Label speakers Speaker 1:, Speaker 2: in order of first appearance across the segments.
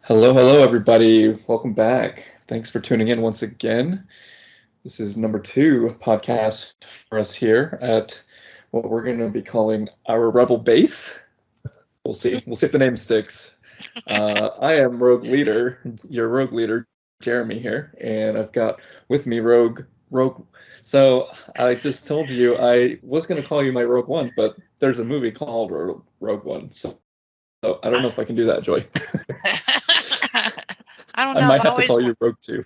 Speaker 1: Hello, everybody. Welcome back. Thanks for tuning in once again. This is number two podcast for us here at what we're going to be calling our Rebel Base. We'll see. We'll see if the name sticks. I am Rogue Leader, your Rogue Leader, Jeremy here, and I've got with me Rogue. So I just told you I was going to call you my Rogue One, but there's a movie called Rogue One, so I don't know if I can do that, Joy.
Speaker 2: I don't
Speaker 1: I
Speaker 2: know.
Speaker 1: might have to call you Rogue Two.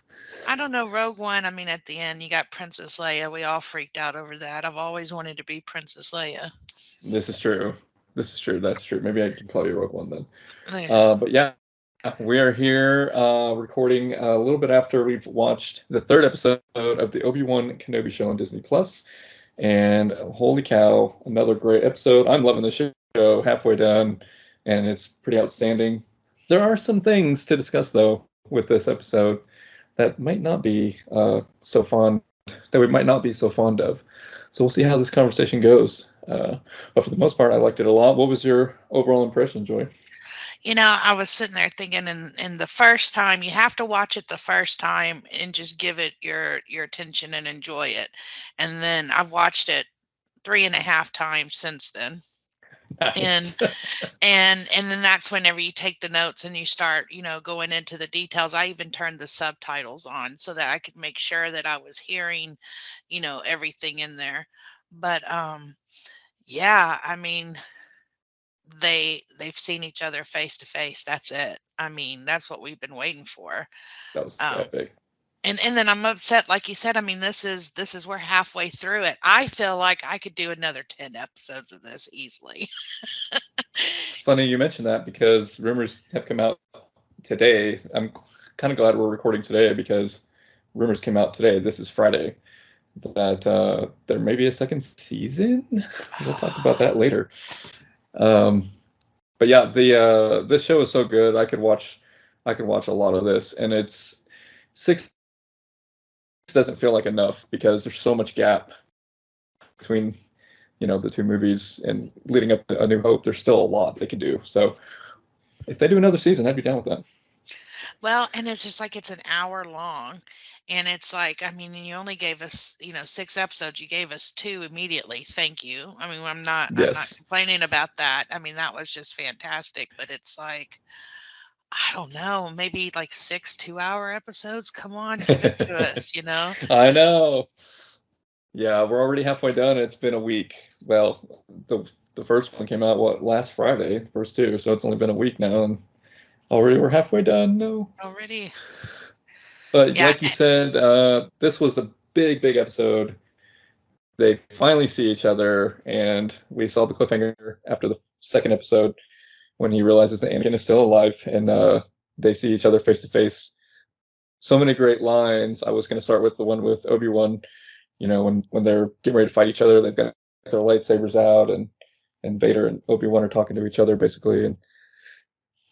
Speaker 2: I don't know. Rogue One. I mean, at the end, you got Princess Leia. We all freaked out over that. I've always wanted to be Princess Leia.
Speaker 1: This is true. This is true. That's true. Maybe I can call you Rogue One then.
Speaker 2: There.
Speaker 1: But yeah, we are here recording a little bit after we've watched the third episode of the Obi-Wan Kenobi show on Disney Plus. And holy cow, another great episode. I'm loving the show, halfway done, and it's pretty outstanding. There are some things to discuss, though, with this episode that might not be so fond, that we might not be so fond of. So we'll see how this conversation goes. But for the most part, I liked it a lot. What was your overall impression, Joy?
Speaker 2: You know, I was sitting there thinking, and the first time, you have to watch it the first time and just give it your attention and enjoy it. And then I've watched it 3.5 times since then.
Speaker 1: Nice.
Speaker 2: And then that's whenever you take the notes and you start, going into the details. I even turned the subtitles on so that I could make sure that I was hearing, everything in there. But yeah, I mean, they've seen each other face to face. That's it. I mean, that's what we've been waiting for.
Speaker 1: That was
Speaker 2: Um,
Speaker 1: epic.
Speaker 2: and then I'm upset, like you said. I mean, this is we're halfway through it. I feel like I could do another 10 episodes of this easily.
Speaker 1: It's funny you mentioned that because rumors have come out today. I'm kind of glad we're recording today because rumors came out today. This is Friday that there may be a second season. We'll talk about that later. But yeah, the this show is so good. I could watch a lot of this, and it's 6 doesn't feel like enough because there's so much gap between the two movies and leading up to A New Hope. There's still a lot they can do. So if they do another season, I'd be down with that.
Speaker 2: Well, and it's just like it's an hour long. And it's like, I mean, you only gave us, 6 episodes. You gave us 2 immediately. Thank you. I mean, I'm not
Speaker 1: Yes.
Speaker 2: complaining about that. I mean, that was just fantastic. But it's like, I don't know, maybe like 6 2-hour episodes. Come on, give it to us, you know?
Speaker 1: I know. Yeah, we're already halfway done. It's been a week. Well, the first one came out last Friday, the first two, so it's only been a week now, and already we're halfway done. No,
Speaker 2: Already.
Speaker 1: but
Speaker 2: Yeah.
Speaker 1: like you said, this was a big episode. They finally see each other, and we saw the cliffhanger after the second episode when he realizes that Anakin is still alive, and they see each other face to face. So many great lines. I was going to start with the one with Obi-Wan. When they're getting ready to fight each other, they've got their lightsabers out, and Vader and Obi-Wan are talking to each other basically, and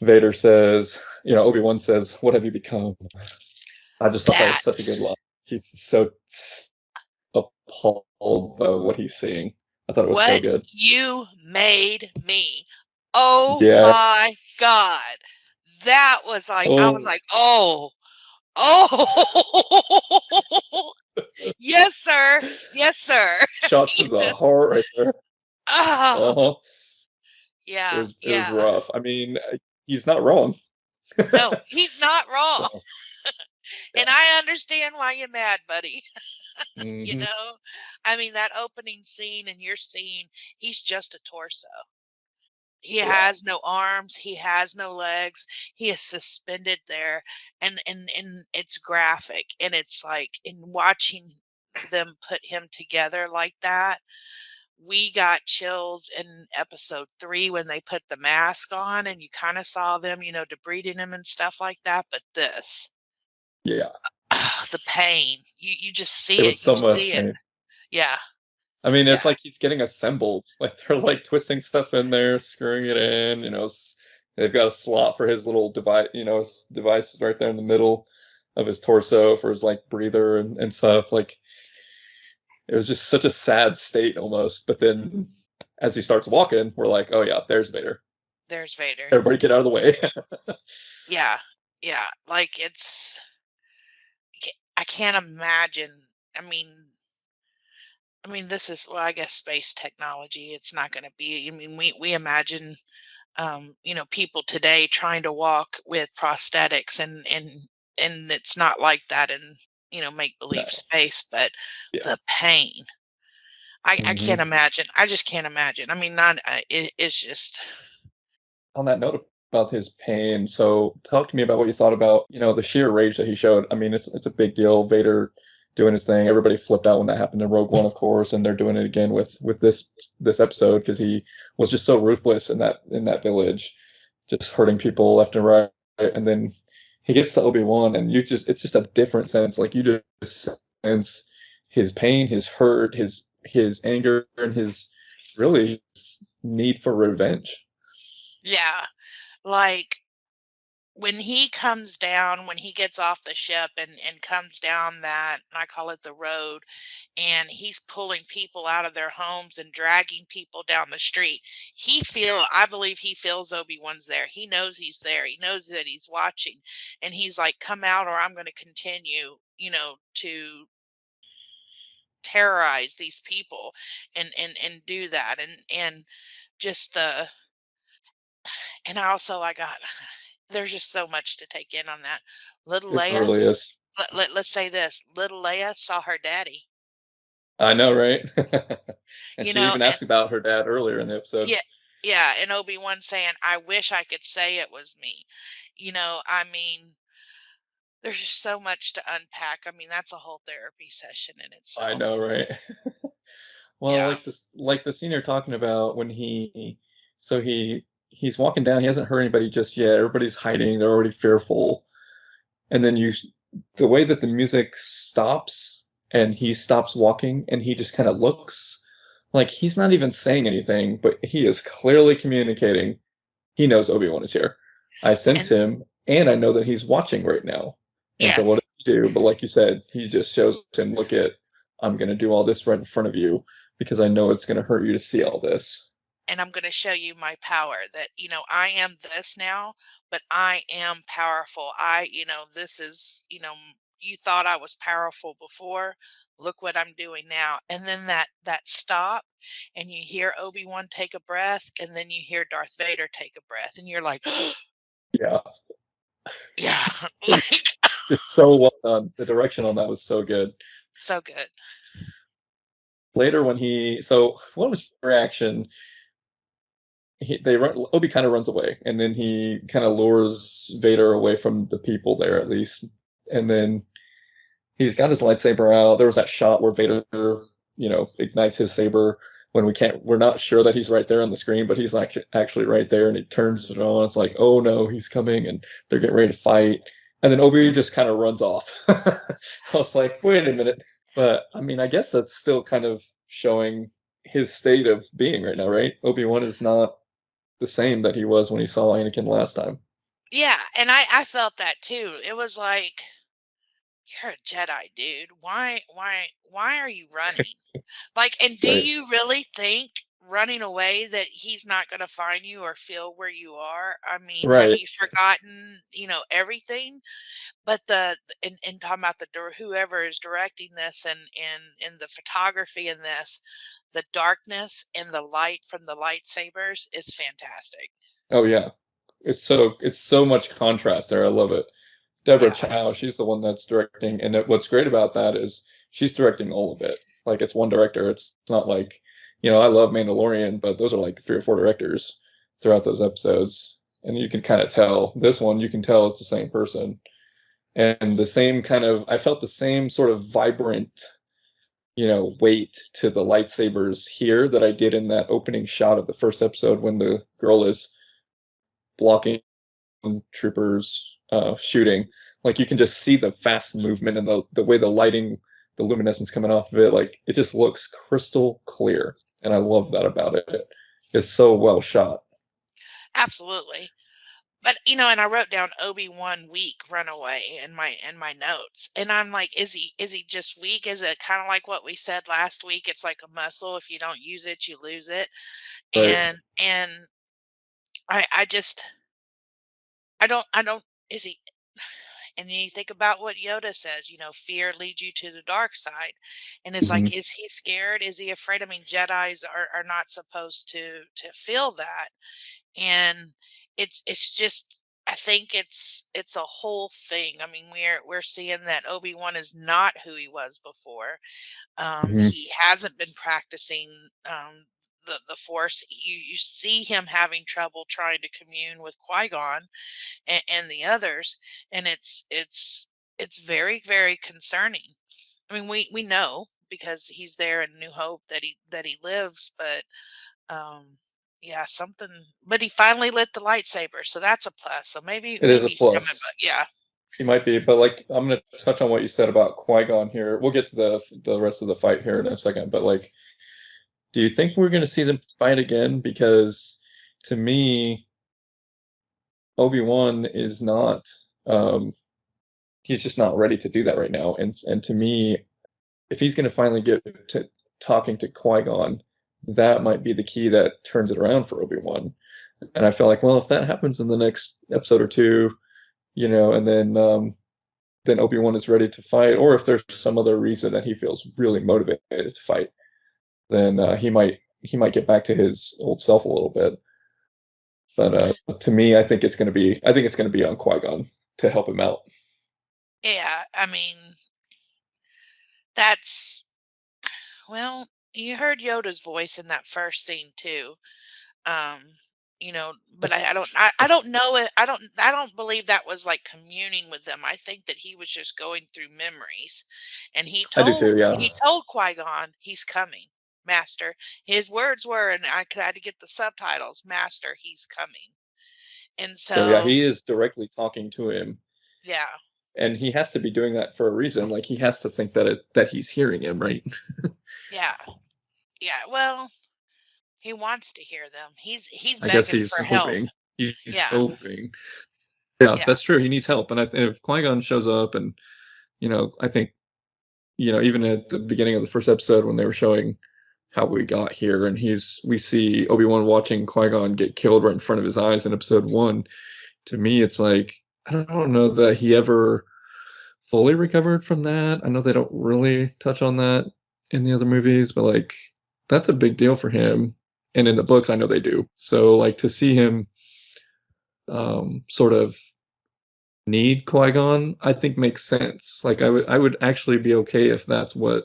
Speaker 1: Vader says, Obi-Wan says, "What have you become?" I just thought that was
Speaker 2: That.
Speaker 1: such a good line. He's so appalled by what he's seeing. I thought it was so
Speaker 2: What
Speaker 1: good.
Speaker 2: you made me. Oh my
Speaker 1: Yes.
Speaker 2: God. That was like, I was
Speaker 1: Oh,
Speaker 2: like, oh, oh, yes, sir. Yes, sir.
Speaker 1: shots to the heart right there.
Speaker 2: Oh,
Speaker 1: Uh-huh. It
Speaker 2: yeah,
Speaker 1: was it was
Speaker 2: yeah.
Speaker 1: rough. I mean, he's not wrong.
Speaker 2: No, he's not wrong.
Speaker 1: So,
Speaker 2: And
Speaker 1: yeah.
Speaker 2: I understand why you're mad, buddy. You
Speaker 1: Hmm.
Speaker 2: know, I mean, that opening scene and you're seeing he's just a torso. He
Speaker 1: Yeah.
Speaker 2: has no arms, he has no legs, he is suspended there, and it's graphic, and it's like in watching them put him together like that, we got chills in episode 3 when they put the mask on and you kind of saw them, debriding him and stuff like that. But this,
Speaker 1: Yeah.
Speaker 2: the pain, you just
Speaker 1: It
Speaker 2: see
Speaker 1: was
Speaker 2: it, you
Speaker 1: so much
Speaker 2: see it.
Speaker 1: pain.
Speaker 2: Yeah,
Speaker 1: I mean,
Speaker 2: yeah.
Speaker 1: it's like he's getting assembled. Like they're like twisting stuff in there, screwing it in. They've got a slot for his little device. His device is right there in the middle of his torso for his like breather and stuff. Like it was just such a sad state almost. But then as he starts walking, we're like, oh yeah, there's Vader.
Speaker 2: There's Vader.
Speaker 1: Everybody get out of the way.
Speaker 2: Yeah. Yeah, like I can't imagine. I mean, this is, well, I guess space technology. It's not going to be. I mean, we imagine, people today trying to walk with prosthetics, and it's not like that in, make believe
Speaker 1: No.
Speaker 2: space, but
Speaker 1: Yeah.
Speaker 2: the pain. I can't
Speaker 1: Hmm.
Speaker 2: imagine. I just can't imagine. I mean, not it's just.
Speaker 1: On that note about his pain, so talk to me about what you thought about, the sheer rage that he showed. I mean, it's a big deal. Vader doing his thing. Everybody flipped out when that happened in Rogue One, of course, and they're doing it again with this episode because he was just so ruthless in that village, just hurting people left and right. And then he gets to Obi-Wan, and it's just a different sense. Like you just sense his pain, his hurt, his anger, and his really his need for revenge.
Speaker 2: Yeah, like when he comes down, when he gets off the ship and comes down that, I call it the road, and he's pulling people out of their homes and dragging people down the street. I believe he feels Obi-Wan's there. He knows he's there. He knows that he's watching, and he's like, "Come out, or I'm going to continue, to terrorize these people and do that." And just the and I got there's just so much to take in on that. Little
Speaker 1: It
Speaker 2: Leia,
Speaker 1: really is.
Speaker 2: let's say this, little Leia saw her daddy,
Speaker 1: I know, right? And she even
Speaker 2: and
Speaker 1: asked about her dad earlier in the episode.
Speaker 2: yeah, yeah, and Obi-Wan saying, "I wish I could say it was me." I mean, there's just so much to unpack. I mean, that's a whole therapy session in
Speaker 1: I know,
Speaker 2: itself.
Speaker 1: right? Well,
Speaker 2: Yeah.
Speaker 1: like the scene you're talking about when so he's walking down. He hasn't hurt anybody just yet. Everybody's hiding. They're already fearful. And then the way that the music stops and he stops walking and he just kind of looks like he's not even saying anything, but he is clearly communicating. He knows Obi-Wan is here. I sense
Speaker 2: And
Speaker 1: him, and I know that he's watching right now. And so what
Speaker 2: yes,
Speaker 1: does he do? But like you said, he just shows him, look at, I'm going to do all this right in front of you because I know it's going to hurt you to see all this.
Speaker 2: and I'm going to show you my power that, I am this now, but I am powerful. This is, you thought I was powerful before. Look what I'm doing now. And then that stop, and you hear Obi-Wan take a breath, and then you hear Darth Vader take a breath, and you're like,
Speaker 1: Yeah,
Speaker 2: yeah,
Speaker 1: it's
Speaker 2: like
Speaker 1: just so well done. The direction on that was so good.
Speaker 2: so good.
Speaker 1: Later, so what was your reaction? Obi kind of runs away, and then he kind of lures Vader away from the people there at least, and then he's got his lightsaber out. There was that shot where Vader, ignites his saber when we're not sure that he's right there on the screen, but he's like actually right there, and he turns it on. It's like, oh no, he's coming, and they're getting ready to fight. And then Obi just kind of runs off. I was like, wait a minute. But I mean, I guess that's still kind of showing his state of being right now, right? Obi-Wan is not the same that he was when he saw Anakin last time.
Speaker 2: Yeah, and I felt that too. It was like, you're a Jedi, dude. Why are you running? Like, and do
Speaker 1: Right.
Speaker 2: you really think running away that he's not going to find you or feel where you are? I mean, have
Speaker 1: Right.
Speaker 2: you forgotten, everything? But in talking about whoever is directing this and the photography in this, the darkness and the light from the lightsabers is fantastic.
Speaker 1: Oh yeah. It's so much contrast there. I love it. Deborah
Speaker 2: Yeah,
Speaker 1: Chow, she's the one that's directing, and what's great about that is she's directing all of it. Like it's one director. It's not like, I love Mandalorian, but those are like 3 or 4 directors throughout those episodes, and you can kind of tell. This one, you can tell it's the same person, and the same kind of. I felt the same sort of vibrant, weight to the lightsabers here that I did in that opening shot of the first episode when the girl is blocking troopers shooting. Like you can just see the fast movement and the way the lighting, the luminescence coming off of it. Like it just looks crystal clear, and I love that about it. It's so well shot.
Speaker 2: absolutely. But, and I wrote down Obi-Wan weak runaway in my notes. And I'm like, is he just weak? Is it kind of like what we said last week? It's like a muscle. If you don't use it, you lose it.
Speaker 1: Right.
Speaker 2: And I just I don't is he and you think about what Yoda says, fear leads you to the dark side. And it's like,
Speaker 1: Mhm.
Speaker 2: is he scared? Is he afraid? I mean, Jedis are not supposed to feel that. And it's just, I think it's a whole thing. I mean, we're seeing that Obi-Wan is not who he was before.
Speaker 1: Mhm.
Speaker 2: He hasn't been practicing the Force. You see him having trouble trying to commune with Qui-Gon and the others, and it's very, very concerning. I mean, we know because he's there in New Hope that he lives, but yeah, something. But he finally lit the lightsaber, so that's a plus. So maybe
Speaker 1: It is a
Speaker 2: maybe he's coming,
Speaker 1: plus.
Speaker 2: but yeah.
Speaker 1: He might be, but like I'm gonna touch on what you said about Qui-Gon here. We'll get to the rest of the fight here in a second, but like, do you think we're gonna see them fight again? Because to me, Obi-Wan is not he's just not ready to do that right now. And to me, if he's gonna finally get to talking to Qui-Gon, that might be the key that turns it around for Obi-Wan. And I feel like, well, if that happens in the next episode or two, and then Obi-Wan is ready to fight, or if there's some other reason that he feels really motivated to fight, then he might get back to his old self a little bit. But to me, I think it's gonna be on Qui-Gon to help him out.
Speaker 2: Yeah, I mean, that's well, you heard Yoda's voice in that first scene too. Um, but
Speaker 1: That's
Speaker 2: I don't know it. I don't believe that was like communing with them. I think that he was just going through memories, and he
Speaker 1: I do
Speaker 2: told
Speaker 1: too, yeah.
Speaker 2: he told Qui-Gon he's coming, Master. His words were, and I had to get the subtitles, Master, he's coming. And
Speaker 1: So yeah,
Speaker 2: so,
Speaker 1: he is directly talking to him,
Speaker 2: yeah,
Speaker 1: and he has to be doing that for a reason. Like he has to think that he's hearing him, right?
Speaker 2: yeah, yeah. Well, he wants to hear them. He's
Speaker 1: I guess
Speaker 2: begging
Speaker 1: he's
Speaker 2: for help.
Speaker 1: hoping. He's
Speaker 2: Yeah,
Speaker 1: hoping. Yeah,
Speaker 2: yeah,
Speaker 1: that's true. He needs help, and if Qui-Gon shows up, and I think even at the beginning of the first episode when they were showing how we got here, and we see Obi-Wan watching Qui-Gon get killed right in front of his eyes in episode one. To me, it's like I don't know that he ever fully recovered from that. I know they don't really touch on that in the other movies, but like that's a big deal for him. And in the books, I know they do. So like to see him sort of need Qui-Gon, I think makes sense. Like I would actually be okay if that's what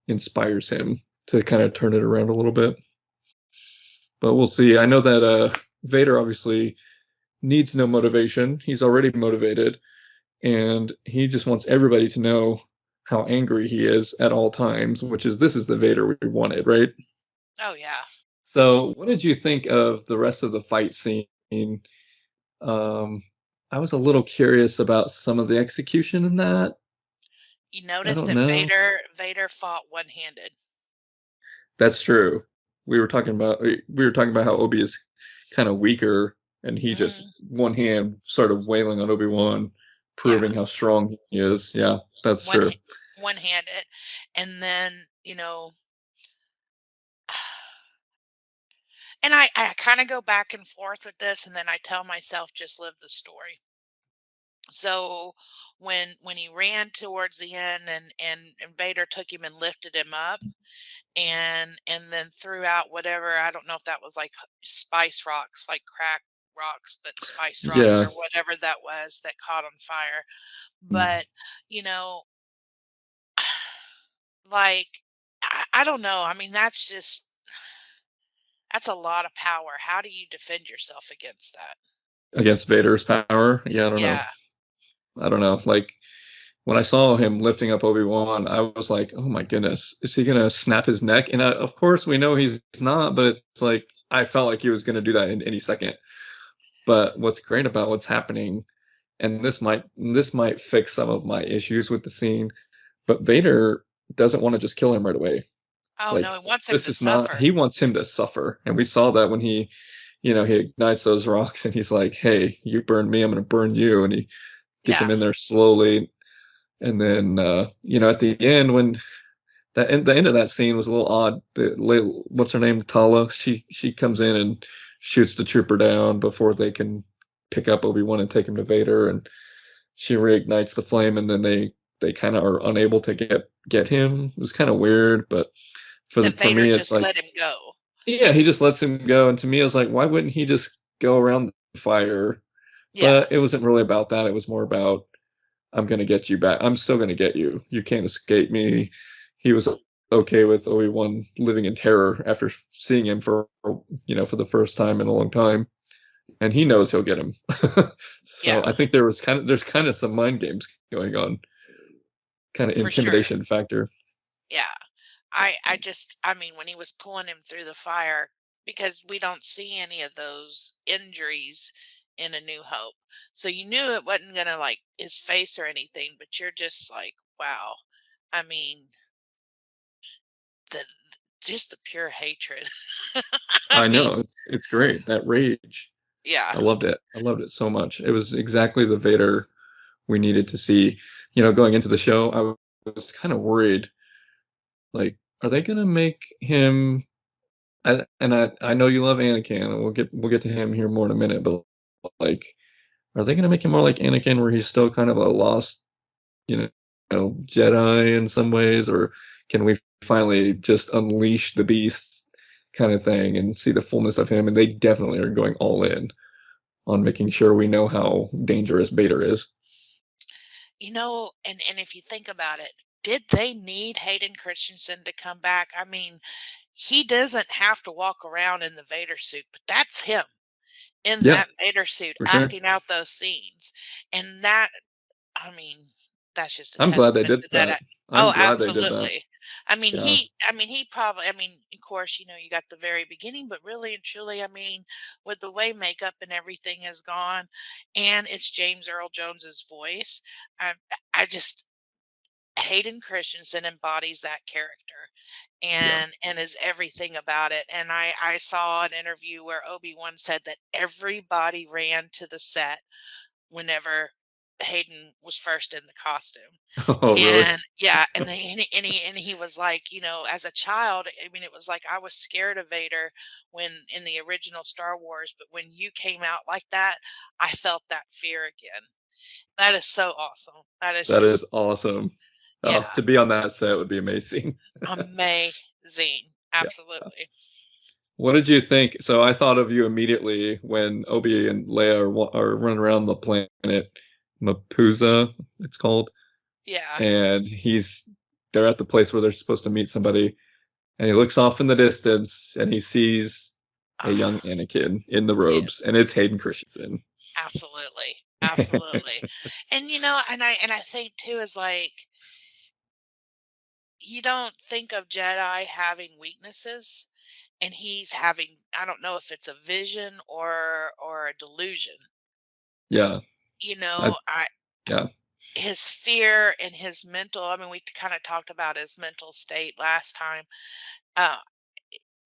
Speaker 1: inspires him to kind of turn it around a little bit. But we'll see. I know that Vader obviously needs no motivation. He's already motivated, and he just wants everybody to know how angry he is at all times, which is this is the Vader we wanted, right?
Speaker 2: oh yeah.
Speaker 1: So, what did you think of the rest of the fight scene? Um, I was a little curious about some of the execution in that.
Speaker 2: You
Speaker 1: I
Speaker 2: notice
Speaker 1: don't
Speaker 2: that
Speaker 1: know.
Speaker 2: Vader fought one-handed.
Speaker 1: That's true. We were talking about how Obi is kind of weaker, and he just
Speaker 2: Hmm.
Speaker 1: one hand started wailing on Obi-Wan,
Speaker 2: Yeah,
Speaker 1: proving how strong he is. Yeah, that's
Speaker 2: one
Speaker 1: true.
Speaker 2: one-handed, and then and I kind of go back and forth with this, and then I tell myself just live the story. So when he ran towards the end, and Vader took him and lifted him up, and then threw out whatever, I don't know if that was like spice rocks, like crack rocks, but spice rocks
Speaker 1: Yeah.
Speaker 2: or whatever that was that caught on fire. But you know like I don't know, I mean, that's a lot of power. How do you defend yourself against that?
Speaker 1: Against Vader's power. Yeah, I don't know.
Speaker 2: Yeah,
Speaker 1: I don't know. Like when I saw him lifting up Obi-Wan, I was like, "Oh my goodness, is he gonna snap his neck?" And of course, we know he's not, but it's like I felt like he was gonna do that in any second. But what's great about what's happening, and this might fix some of my issues with the scene, but Vader doesn't want to just kill him right away.
Speaker 2: oh no,
Speaker 1: Like
Speaker 2: he wants him
Speaker 1: this
Speaker 2: to
Speaker 1: is not.
Speaker 2: suffer.
Speaker 1: He wants him to suffer, and we saw that when he ignites those rocks, and he's like, "Hey, you burned me, I'm gonna burn you," and he gets
Speaker 2: Yeah,
Speaker 1: him in there slowly. And then, at the end, when the end of that scene was a little odd. What's her name, Tala? She comes in and shoots the trooper down before they can pick up Obi-Wan and take him to Vader. And she reignites the flame, and then they kind of are unable to get him. It was kind of weird, but
Speaker 2: That
Speaker 1: for
Speaker 2: Vader
Speaker 1: me, it's
Speaker 2: just
Speaker 1: like,
Speaker 2: let him go.
Speaker 1: yeah, he just lets him go, and to me, I was like, why wouldn't he just go around the fire?
Speaker 2: Yeah,
Speaker 1: But it wasn't really about that. It was more about, I'm gonna get you back. I'm still gonna get you. You can't escape me. He was okay with Obi-Wan living in terror after seeing him for for the first time in a long time, and he knows he'll get him. So
Speaker 2: yeah,
Speaker 1: I think there's kind of some mind games going on, kind of
Speaker 2: for sure.
Speaker 1: intimidation factor.
Speaker 2: Yeah. I mean, when he was pulling him through the fire, because we don't see any of those injuries in A New Hope. So you knew it wasn't gonna like his face or anything, but you're just like, wow. I mean, the just the pure hatred. I
Speaker 1: I
Speaker 2: mean,
Speaker 1: know it's great, that rage.
Speaker 2: yeah.
Speaker 1: I loved it. I loved it so much. It was exactly the Vader we needed to see. Going into the show, I was kind of worried, like, are they gonna make him? I know you love Anakin, and we'll get to him here more in a minute, but like, are they gonna make him more like Anakin, where he's still kind of a lost, Jedi in some ways, or can we finally just unleash the beast kind of thing and see the fullness of him? And they definitely are going all in on making sure we know how dangerous Vader is.
Speaker 2: And if you think about it, did they need Hayden Christensen to come back? I mean, he doesn't have to walk around in the Vader suit, but that's him in
Speaker 1: Yeah,
Speaker 2: that Vader suit
Speaker 1: for sure.
Speaker 2: acting out those scenes. And that, I mean, that's just a
Speaker 1: I'm glad they
Speaker 2: testament
Speaker 1: did
Speaker 2: to that.
Speaker 1: that. I'm
Speaker 2: Oh,
Speaker 1: glad they did that.
Speaker 2: absolutely.
Speaker 1: Yeah.
Speaker 2: He probably, of course, you got the very beginning, but really and truly, with the way makeup and everything has gone, and it's James Earl Jones's voice, I, I just, Hayden Christensen embodies that character
Speaker 1: Yeah.
Speaker 2: and is everything about it. And I saw an interview where Obi-Wan said that everybody ran to the set whenever Hayden was first in the costume.
Speaker 1: Oh, really?
Speaker 2: And yeah, and he was like, as a child, I mean, it was like I was scared of Vader when in the original Star Wars, but when you came out like that, I felt that fear again. That is so awesome. That is
Speaker 1: That is
Speaker 2: just,
Speaker 1: awesome.
Speaker 2: yeah,
Speaker 1: To be on that set would be amazing.
Speaker 2: amazing.
Speaker 1: Yeah.
Speaker 2: Absolutely.
Speaker 1: What did you think? So I thought of you immediately when Obi and Leia are running around the planet Mapuza, it's called,
Speaker 2: Yeah.
Speaker 1: and they're at the place where they're supposed to meet somebody, and he looks off in the distance and he sees a young
Speaker 2: Ah,
Speaker 1: Anakin in the
Speaker 2: yeah,
Speaker 1: robes, and it's Hayden Christensen.
Speaker 2: absolutely. Absolutely. And I think too is like you don't think of Jedi having weaknesses, and he's having, I don't know if it's a vision or a delusion.
Speaker 1: Yeah,
Speaker 2: You
Speaker 1: I
Speaker 2: know, I
Speaker 1: yeah,
Speaker 2: his fear and his mental, we kind of talked about his mental state last time. Uh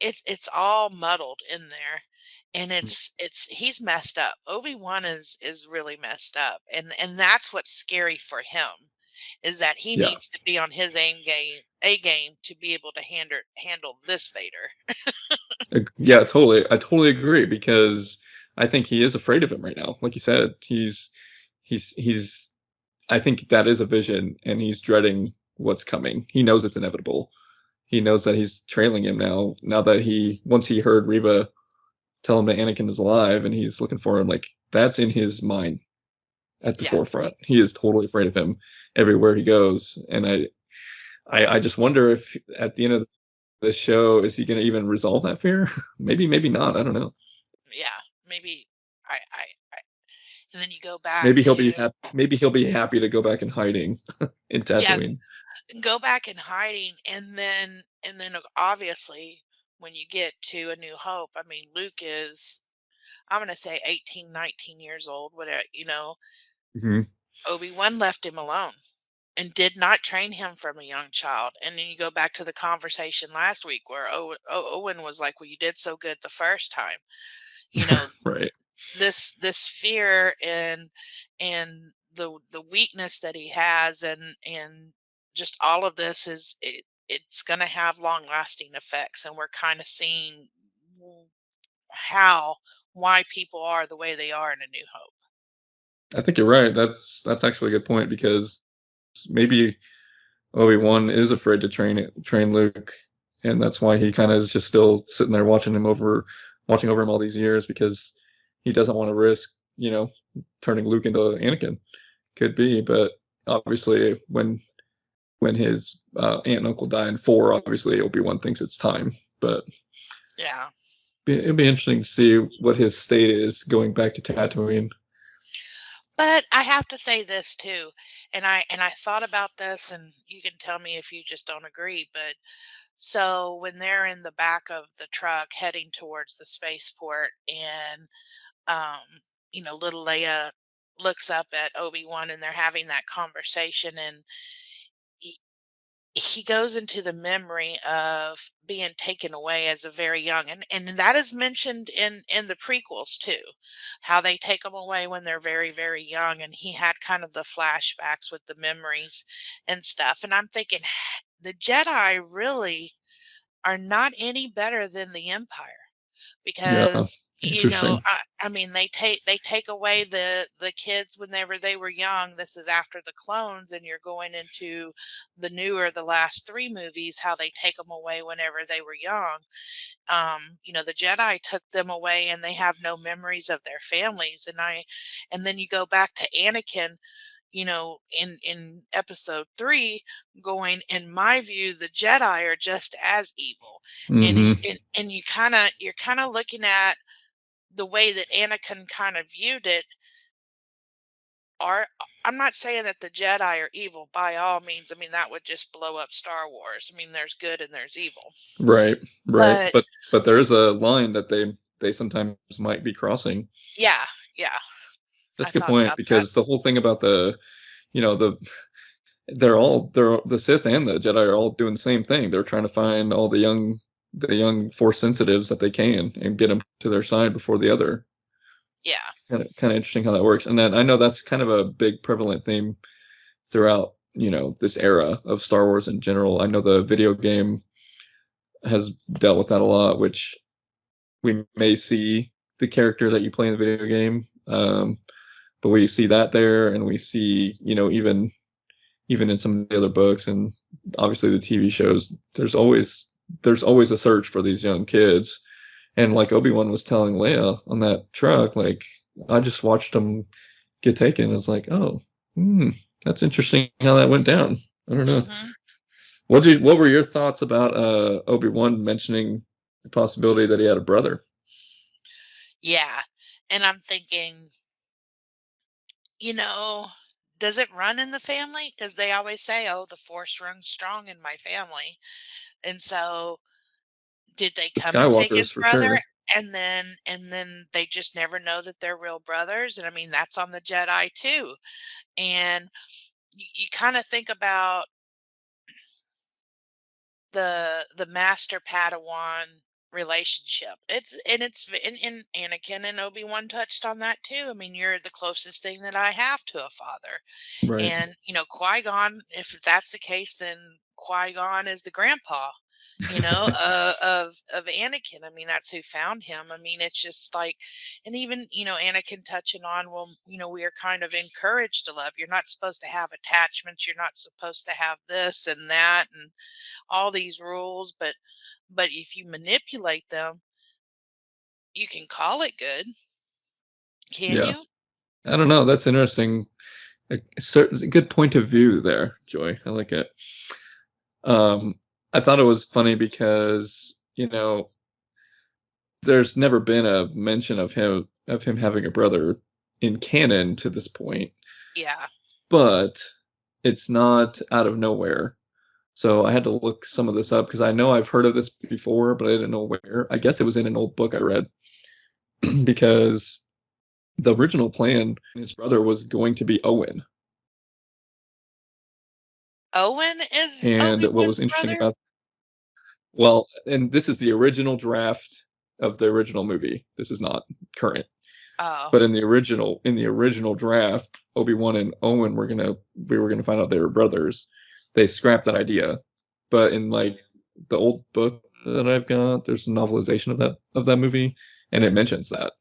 Speaker 2: it's all muddled in there, and it's he's messed up. Obi-Wan is really messed up, and that's what's scary for him, is that he
Speaker 1: yeah.
Speaker 2: needs to be on his A game to be able to handle this Vader.
Speaker 1: Yeah, totally. I totally agree because I think he is afraid of him right now. Like you said, he's I think that is a vision, and he's dreading what's coming. He knows it's inevitable. He knows that he's trailing him now that once he heard Reva tell him that Anakin is alive and he's looking for him, like that's in his mind at the
Speaker 2: Yeah.
Speaker 1: forefront. He is totally afraid of him everywhere he goes. And I just wonder if at the end of the show, is he going to even resolve that fear? Maybe not. I don't know.
Speaker 2: Yeah, maybe. I and then you go back
Speaker 1: Maybe he'll
Speaker 2: to,
Speaker 1: be happy. Maybe he'll be happy to go back in hiding in
Speaker 2: yeah,
Speaker 1: Tatooine.
Speaker 2: go back in hiding, and then obviously when you get to A New Hope, Luke is, I'm gonna say 18, 19 years old, whatever,
Speaker 1: Hmm.
Speaker 2: Obi-Wan left him alone and did not train him from a young child. And then you go back to the conversation last week where Owen was like, "Well, you did so good the first time." You know,
Speaker 1: Right.
Speaker 2: this fear and the weakness that he has, and just all of this it's going to have long lasting effects, and we're kind of seeing how why people are the way they are in A New Hope.
Speaker 1: I think you're right. That's actually a good point because maybe Obi-Wan is afraid to train Luke, and that's why he kind of is just still sitting there watching over him all these years because he doesn't want to risk, turning Luke into Anakin. Could be, but obviously when his aunt and uncle die in 4, obviously Obi-Wan thinks it's time. But
Speaker 2: Yeah.
Speaker 1: it'd be interesting to see what his state is going back to Tatooine.
Speaker 2: But I have to say this too, and I thought about this, and you can tell me if you just don't agree, but so when they're in the back of the truck heading towards the spaceport and um, little Leia looks up at Obi-Wan and they're having that conversation and he goes into the memory of being taken away as a very young and that is mentioned in the prequels too, how they take them away when they're very very young, and he had kind of the flashbacks with the memories and stuff, and I'm thinking the Jedi really are not any better than the Empire
Speaker 1: Yeah,
Speaker 2: because
Speaker 1: interesting.
Speaker 2: I mean they take away the kids whenever they were young. This is after the clones, and you're going into the last three movies, how they take them away whenever they were young. The Jedi took them away and they have no memories of their families, and then you go back to Anakin, in episode 3, going, in my view, the Jedi are just as evil. And
Speaker 1: Hmm.
Speaker 2: you're kind of looking at the way that Anakin kind of viewed it. Are I'm not saying that the Jedi are evil by all means. I mean, that would just blow up Star Wars. I mean, there's good and there's evil.
Speaker 1: Right, right.
Speaker 2: But
Speaker 1: But there is a line that they sometimes might be crossing.
Speaker 2: yeah, yeah, I
Speaker 1: That's a good
Speaker 2: thought
Speaker 1: point
Speaker 2: about that.
Speaker 1: because the whole thing about the they're the Sith and the Jedi are all doing the same thing. They're trying to find all the young Force sensitives that they can and get them to their side before the other.
Speaker 2: Yeah.
Speaker 1: Kind of interesting how that works. And then I know that's kind of a big prevalent theme throughout, this era of Star Wars in general. I know the video game has dealt with that a lot, which we may see the character that you play in the video game, but we see that there, and we see, even in some of the other books and obviously the TV shows, there's always a search for these young kids. And like Obi-Wan was telling Leia on that truck, like I just watched them get taken. It's like, oh, that's interesting how that went down. I don't know.
Speaker 2: Hmm.
Speaker 1: What were your thoughts about Obi-Wan mentioning the possibility that he had a brother?
Speaker 2: Yeah. And I'm thinking, you know, does it run in the family? Because they always say, oh, the force runs strong in my family. And so did they
Speaker 1: The
Speaker 2: come and take his
Speaker 1: Skywalkers for
Speaker 2: brother
Speaker 1: sure.
Speaker 2: and then they just never know that they're real brothers? And I mean, that's on the Jedi too. And you kind of think about the master Padawan relationship. And Anakin and Obi-Wan touched on that too. I mean, you're the closest thing that I have to a father.
Speaker 1: Right.
Speaker 2: And, Qui-Gon, if that's the case, then Qui-Gon is the grandpa, of Anakin. I mean, that's who found him. I mean, it's just like, and even, Anakin touching on, well, we are kind of encouraged to love. You're not supposed to have attachments. You're not supposed to have this and that and all these rules, but if you manipulate them, you can call it good. Can
Speaker 1: Yeah.
Speaker 2: you?
Speaker 1: I don't know. That's interesting. A good point of view there, Joy. I like it. Um, I thought it was funny because, there's never been a mention of him having a brother in canon to this point,
Speaker 2: Yeah.
Speaker 1: but it's not out of nowhere. So I had to look some of this up because I know I've heard of this before, but I didn't know where. I guess it was in an old book I read because the original plan, his brother was going to be Owen.
Speaker 2: Owen is
Speaker 1: And what was
Speaker 2: Obi-Wan's
Speaker 1: interesting
Speaker 2: brother?
Speaker 1: about, well, and this is the original draft of the original movie. This is not current.
Speaker 2: Oh.
Speaker 1: But in the original draft, Obi-Wan and Owen we were gonna find out they were brothers. They scrapped that idea. But in like the old book that I've got, there's a novelization of that movie, and it mentions that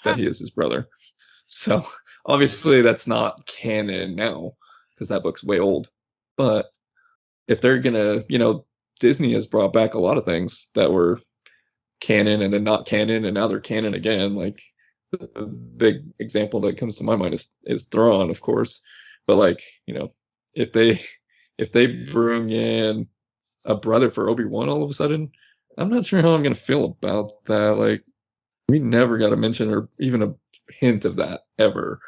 Speaker 2: Huh.
Speaker 1: he is his brother. So obviously that's not canon now because that book's way old. But if they're gonna, Disney has brought back a lot of things that were canon and then not canon, and now they're canon again. Like the big example that comes to my mind is Thrawn, of course. But like, if they bring in a brother for Obi-Wan all of a sudden, I'm not sure how I'm gonna feel about that. Like, we never got a mention or even a hint of that ever.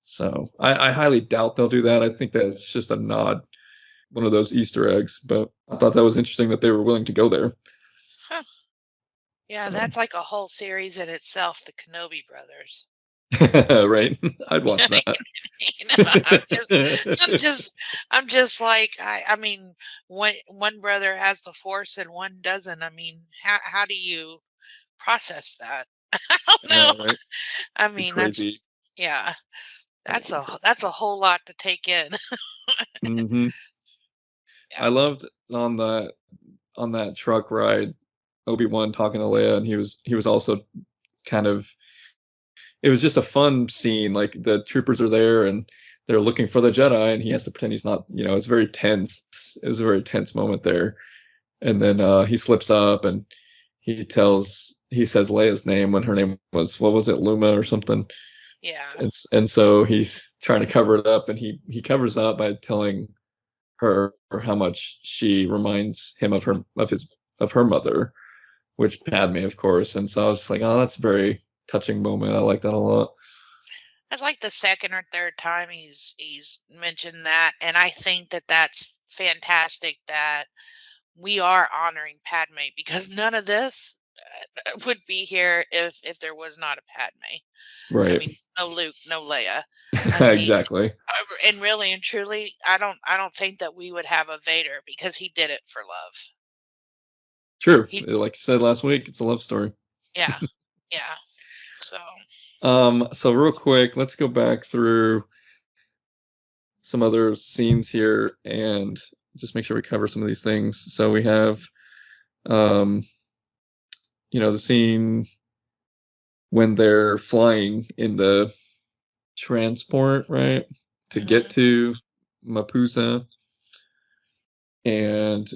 Speaker 1: So I highly doubt they'll do that. I think that's just a nod, one of those Easter eggs. But I thought that was interesting that they were willing to go there.
Speaker 2: Huh. Yeah,
Speaker 1: So.
Speaker 2: that's like a whole series in itself, the Kenobi brothers.
Speaker 1: Right? I'd watch that.
Speaker 2: I'm just like, I mean, one brother has the Force and one doesn't. I mean, how do you process that? I don't know.
Speaker 1: Right?
Speaker 2: I
Speaker 1: Be
Speaker 2: mean,
Speaker 1: crazy.
Speaker 2: that's a whole lot to take in.
Speaker 1: Hmm.
Speaker 2: Yeah.
Speaker 1: I loved on that truck ride, Obi-Wan talking to Leia, and he was also kind of, it was just a fun scene. Like the troopers are there and they're looking for the Jedi, and he has to pretend he's not. It's very tense. It was a very tense moment there. And then he slips up and he says Leia's name when her name was, what was it, Luma or something.
Speaker 2: Yeah.
Speaker 1: And so he's trying to cover it up, and he covers it up by telling her how much she reminds him of her mother, which Padme, of course. And so I was just like, oh, that's a very touching moment. I like that a lot.
Speaker 2: That's like the second or third time he's mentioned that, and I think that that's fantastic that we are honoring Padme, because none of this would be here if there was not a Padme. I
Speaker 1: Right.
Speaker 2: mean, no Luke, no Leia. I mean,
Speaker 1: Exactly.
Speaker 2: and really and truly, I don't think that we would have a Vader because he did it for love.
Speaker 1: True.
Speaker 2: He,
Speaker 1: Like you said last week, it's a love story.
Speaker 2: yeah, yeah. So
Speaker 1: So real quick, let's go back through some other scenes here and just make sure we cover some of these things. So we have, um, the scene when they're flying in the transport, right, to get to Mapusa, and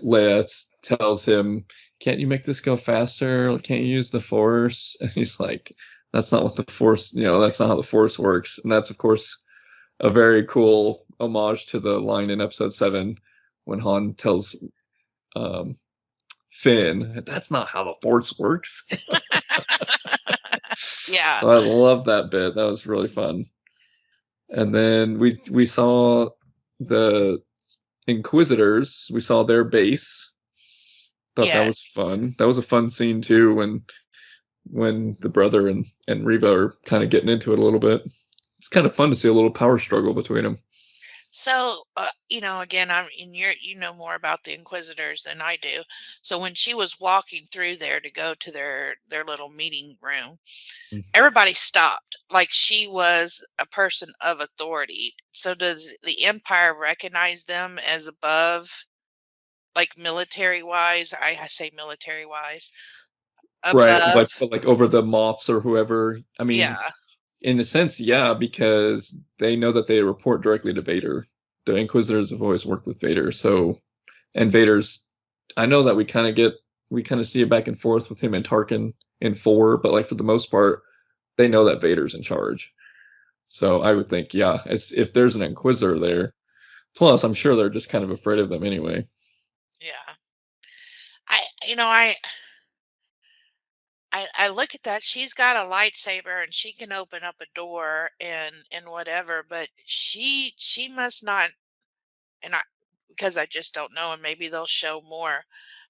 Speaker 1: Leia tells him, "Can't you make this go faster? Can't you use the Force?" And he's like, "That's not what the Force, that's not how the Force works." And that's, of course, a very cool homage to the line in Episode 7 when Han tells Finn, "That's not how the Force works."
Speaker 2: yeah,
Speaker 1: So I love that bit. That was really fun. And then we saw the Inquisitors. We saw their base. Thought that was
Speaker 2: yes.
Speaker 1: fun. That was a fun scene too when the brother and Reva are kind of getting into it a little bit. It's kind of fun to see a little power struggle between them.
Speaker 2: So, again, you know more about the Inquisitors than I do. So when she was walking through there to go to their little meeting room, everybody stopped, like she was a person of authority. So does the Empire recognize them as above, like military wise? I say military wise,
Speaker 1: Right,
Speaker 2: above.
Speaker 1: but like over the Moffs or whoever. I mean,
Speaker 2: Yeah.
Speaker 1: in a sense, yeah, because they know that they report directly to Vader. The Inquisitors have always worked with Vader, so, and Vader's. I know that we kind of see it back and forth with him and Tarkin in 4, but like for the most part, they know that Vader's in charge. So I would think, yeah, as if there's an Inquisitor there. Plus, I'm sure they're just kind of afraid of them anyway.
Speaker 2: Yeah. I you know I look at that. She's got a lightsaber and she can open up a door and whatever, but she must not. And I, because I just don't know, and maybe they'll show more.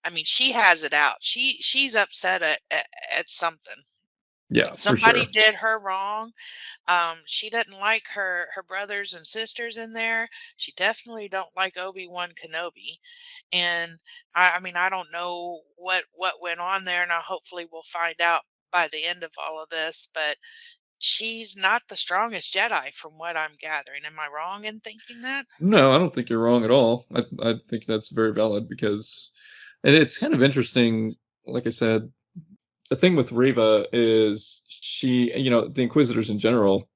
Speaker 2: I mean, she has it out. She's upset at something.
Speaker 1: Yeah, for
Speaker 2: Somebody
Speaker 1: sure.
Speaker 2: did her wrong. She doesn't like her brothers and sisters in there. She definitely don't like Obi-Wan Kenobi. And I mean, I don't know what went on there, and I hopefully we'll find out by the end of all of this, but she's not the strongest Jedi from what I'm gathering. Am I wrong in thinking that?
Speaker 1: No, I don't think you're wrong at all. I think that's very valid because, and it's kind of interesting. Like I said, the thing with Reva is she, the Inquisitors in general.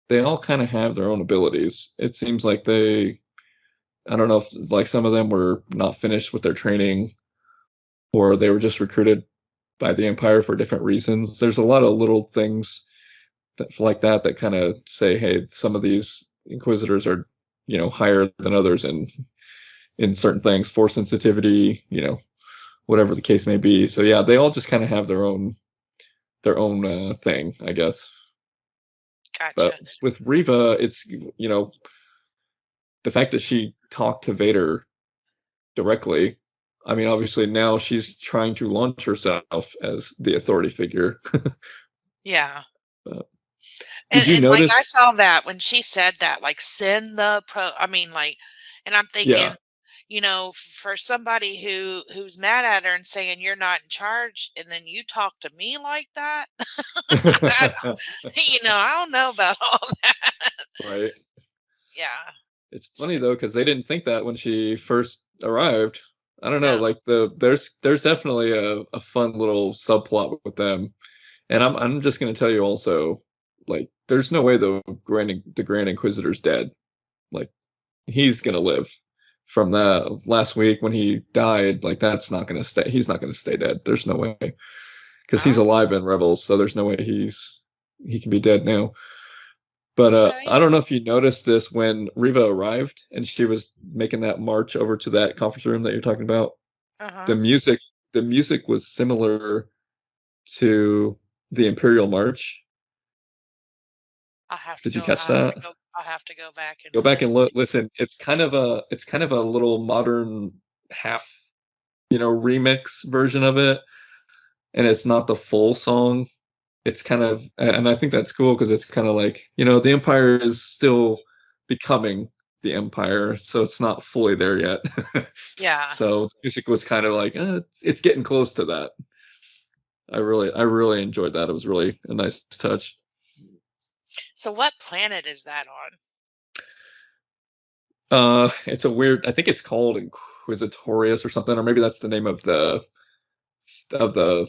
Speaker 1: they all kind of have their own abilities. It seems like I don't know if like some of them were not finished with their training or they were just recruited by the Empire for different reasons. There's a lot of little things like that kind of say, hey, some of these Inquisitors are, higher than others in certain things, force sensitivity, whatever the case may be. So yeah, they all just kind of have their own thing, I guess.
Speaker 2: Gotcha.
Speaker 1: But with Riva, it's the fact that she talked to Vader directly. I mean, obviously now she's trying to launch herself as the authority figure.
Speaker 2: Yeah.
Speaker 1: But
Speaker 2: And
Speaker 1: did you
Speaker 2: like I
Speaker 1: notice?
Speaker 2: saw that when she said that, like send the pro I mean like and I'm
Speaker 1: Yeah.
Speaker 2: thinking, for somebody who's mad at her and saying you're not in charge and then you talk to me like that, I, I don't know about all that.
Speaker 1: Right.
Speaker 2: Yeah.
Speaker 1: It's
Speaker 2: So,
Speaker 1: funny though because they didn't think that when she first arrived. I don't know,
Speaker 2: no.
Speaker 1: like there's definitely a fun little subplot with them. And I'm just gonna tell you also, like, there's no way the Grand Inquisitor's dead. Like, he's gonna live. From that last week when he died, like that's not gonna stay. He's not gonna stay dead. There's no way because he's
Speaker 2: Oh,
Speaker 1: alive in Rebels, so there's no way he can be dead now. But
Speaker 2: okay.
Speaker 1: I don't know if you noticed this when Riva arrived and she was making that march over to that conference room that you're talking about. The
Speaker 2: Uh-huh.
Speaker 1: music, the music was similar to the Imperial March. Did you catch that?
Speaker 2: I'll have to go back
Speaker 1: Go back
Speaker 2: and
Speaker 1: and listen. It's kind of a little modern half, remix version of it, and it's not the full song. It's kind of, and I think that's cool because it's kind of like, the Empire is still becoming the Empire, so it's not fully there yet.
Speaker 2: yeah.
Speaker 1: So music was kind of like, it's getting close to that. I really enjoyed that. It was really a nice touch.
Speaker 2: So what planet is that on?
Speaker 1: It's a weird. I think it's called Inquisitorius or something, or maybe that's the name of the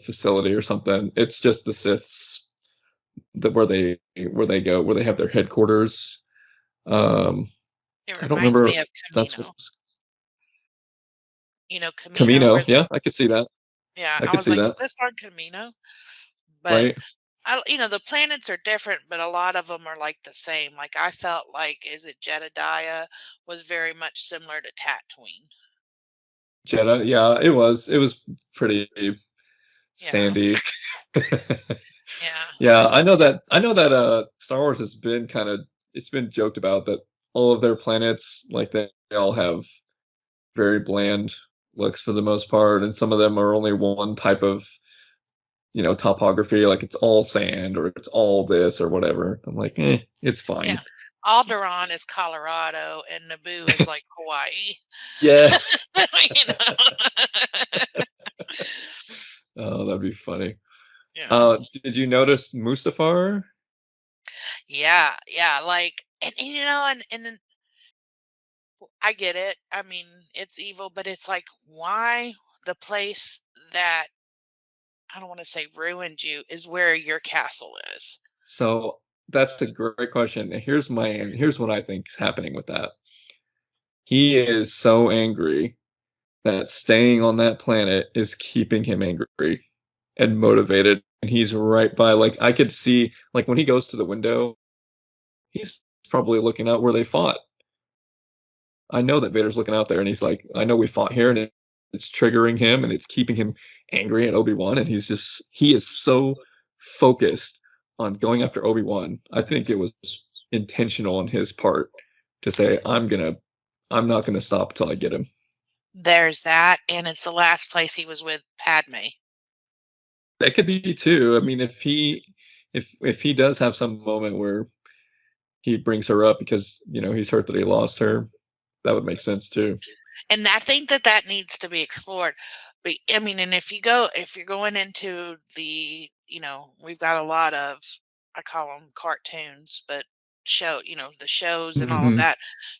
Speaker 1: facility or something. It's just the Siths where they have their headquarters. Um,
Speaker 2: It
Speaker 1: I don't
Speaker 2: reminds
Speaker 1: remember.
Speaker 2: me of
Speaker 1: That's what
Speaker 2: Camino. Camino
Speaker 1: Camino.
Speaker 2: where
Speaker 1: Yeah, I could see that.
Speaker 2: yeah,
Speaker 1: I
Speaker 2: I
Speaker 1: could
Speaker 2: was
Speaker 1: see
Speaker 2: like,
Speaker 1: that.
Speaker 2: this on Camino? But
Speaker 1: Right.
Speaker 2: the planets are different, but a lot of them are like the same. Like I felt like, is it Jedediah was very much similar to Tatooine.
Speaker 1: Jeddah. Yeah, it was. It was pretty
Speaker 2: Yeah,
Speaker 1: sandy.
Speaker 2: yeah,
Speaker 1: Yeah, I know that Star Wars has been it's been joked about that all of their planets, like they all have very bland looks for the most part, and some of them are only one type of, topography, like it's all sand or it's all this or whatever. I'm like, it's
Speaker 2: yeah.
Speaker 1: fine.
Speaker 2: Alderaan is Colorado, and Naboo is like Hawaii.
Speaker 1: Yeah.
Speaker 2: you know?
Speaker 1: Oh, that'd be funny.
Speaker 2: yeah,
Speaker 1: Did you notice Mustafar?
Speaker 2: yeah, yeah. Like, and then I get it. I mean, it's evil, but it's like, why the place that I don't want to say ruined you is where your castle is.
Speaker 1: So that's a great question. Here's what I think is happening with that. He is so angry that staying on that planet is keeping him angry and motivated. And he's right by, like, I could see, like, when he goes to the window, he's probably looking out where they fought. I know that Vader's looking out there and he's like, I know we fought here, and it's triggering him and it's keeping him angry at Obi-Wan. And he is so focused on going after Obi-Wan. I think it was intentional on his part to say, I'm not gonna stop till I get him.
Speaker 2: There's that, and it's the last place he was with Padme.
Speaker 1: That could be too. I mean, if he does have some moment where he brings her up because he's hurt that he lost her, that would make sense too.
Speaker 2: And I think that that needs to be explored. But I mean, and if you're going into we've got a lot of, I call them cartoons, but the shows and all of
Speaker 1: Hmm.
Speaker 2: that.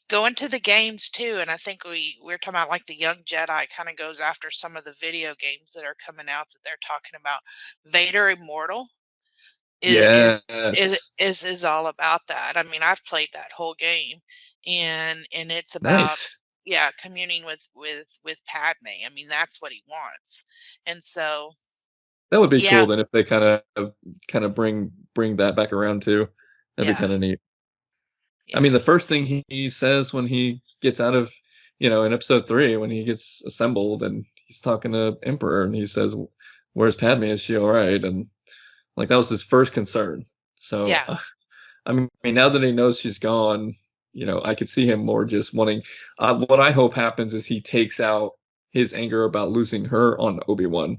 Speaker 2: Go into the games too, and I think we're talking about like the Young Jedi kind of goes after some of the video games that are coming out that they're talking about Vader Immortal. is
Speaker 1: Yes.
Speaker 2: is all about that. I mean, I've played that whole game, and it's about,
Speaker 1: Nice.
Speaker 2: yeah, communing with Padme. I mean, that's what he wants. And so,
Speaker 1: That would be
Speaker 2: yeah,
Speaker 1: cool then if they kind of bring that back around too. That'd be
Speaker 2: yeah,
Speaker 1: kind of neat. I mean,
Speaker 2: yeah.
Speaker 1: the first thing he says when he gets out of, in episode 3, when he gets assembled and he's talking to Emperor and he says, "Where's Padme? Is she all right?" And like that was his first concern. So,
Speaker 2: Yeah.
Speaker 1: I mean, now that he knows she's gone, I could see him more just wanting. What I hope happens is he takes out his anger about losing her on Obi-Wan and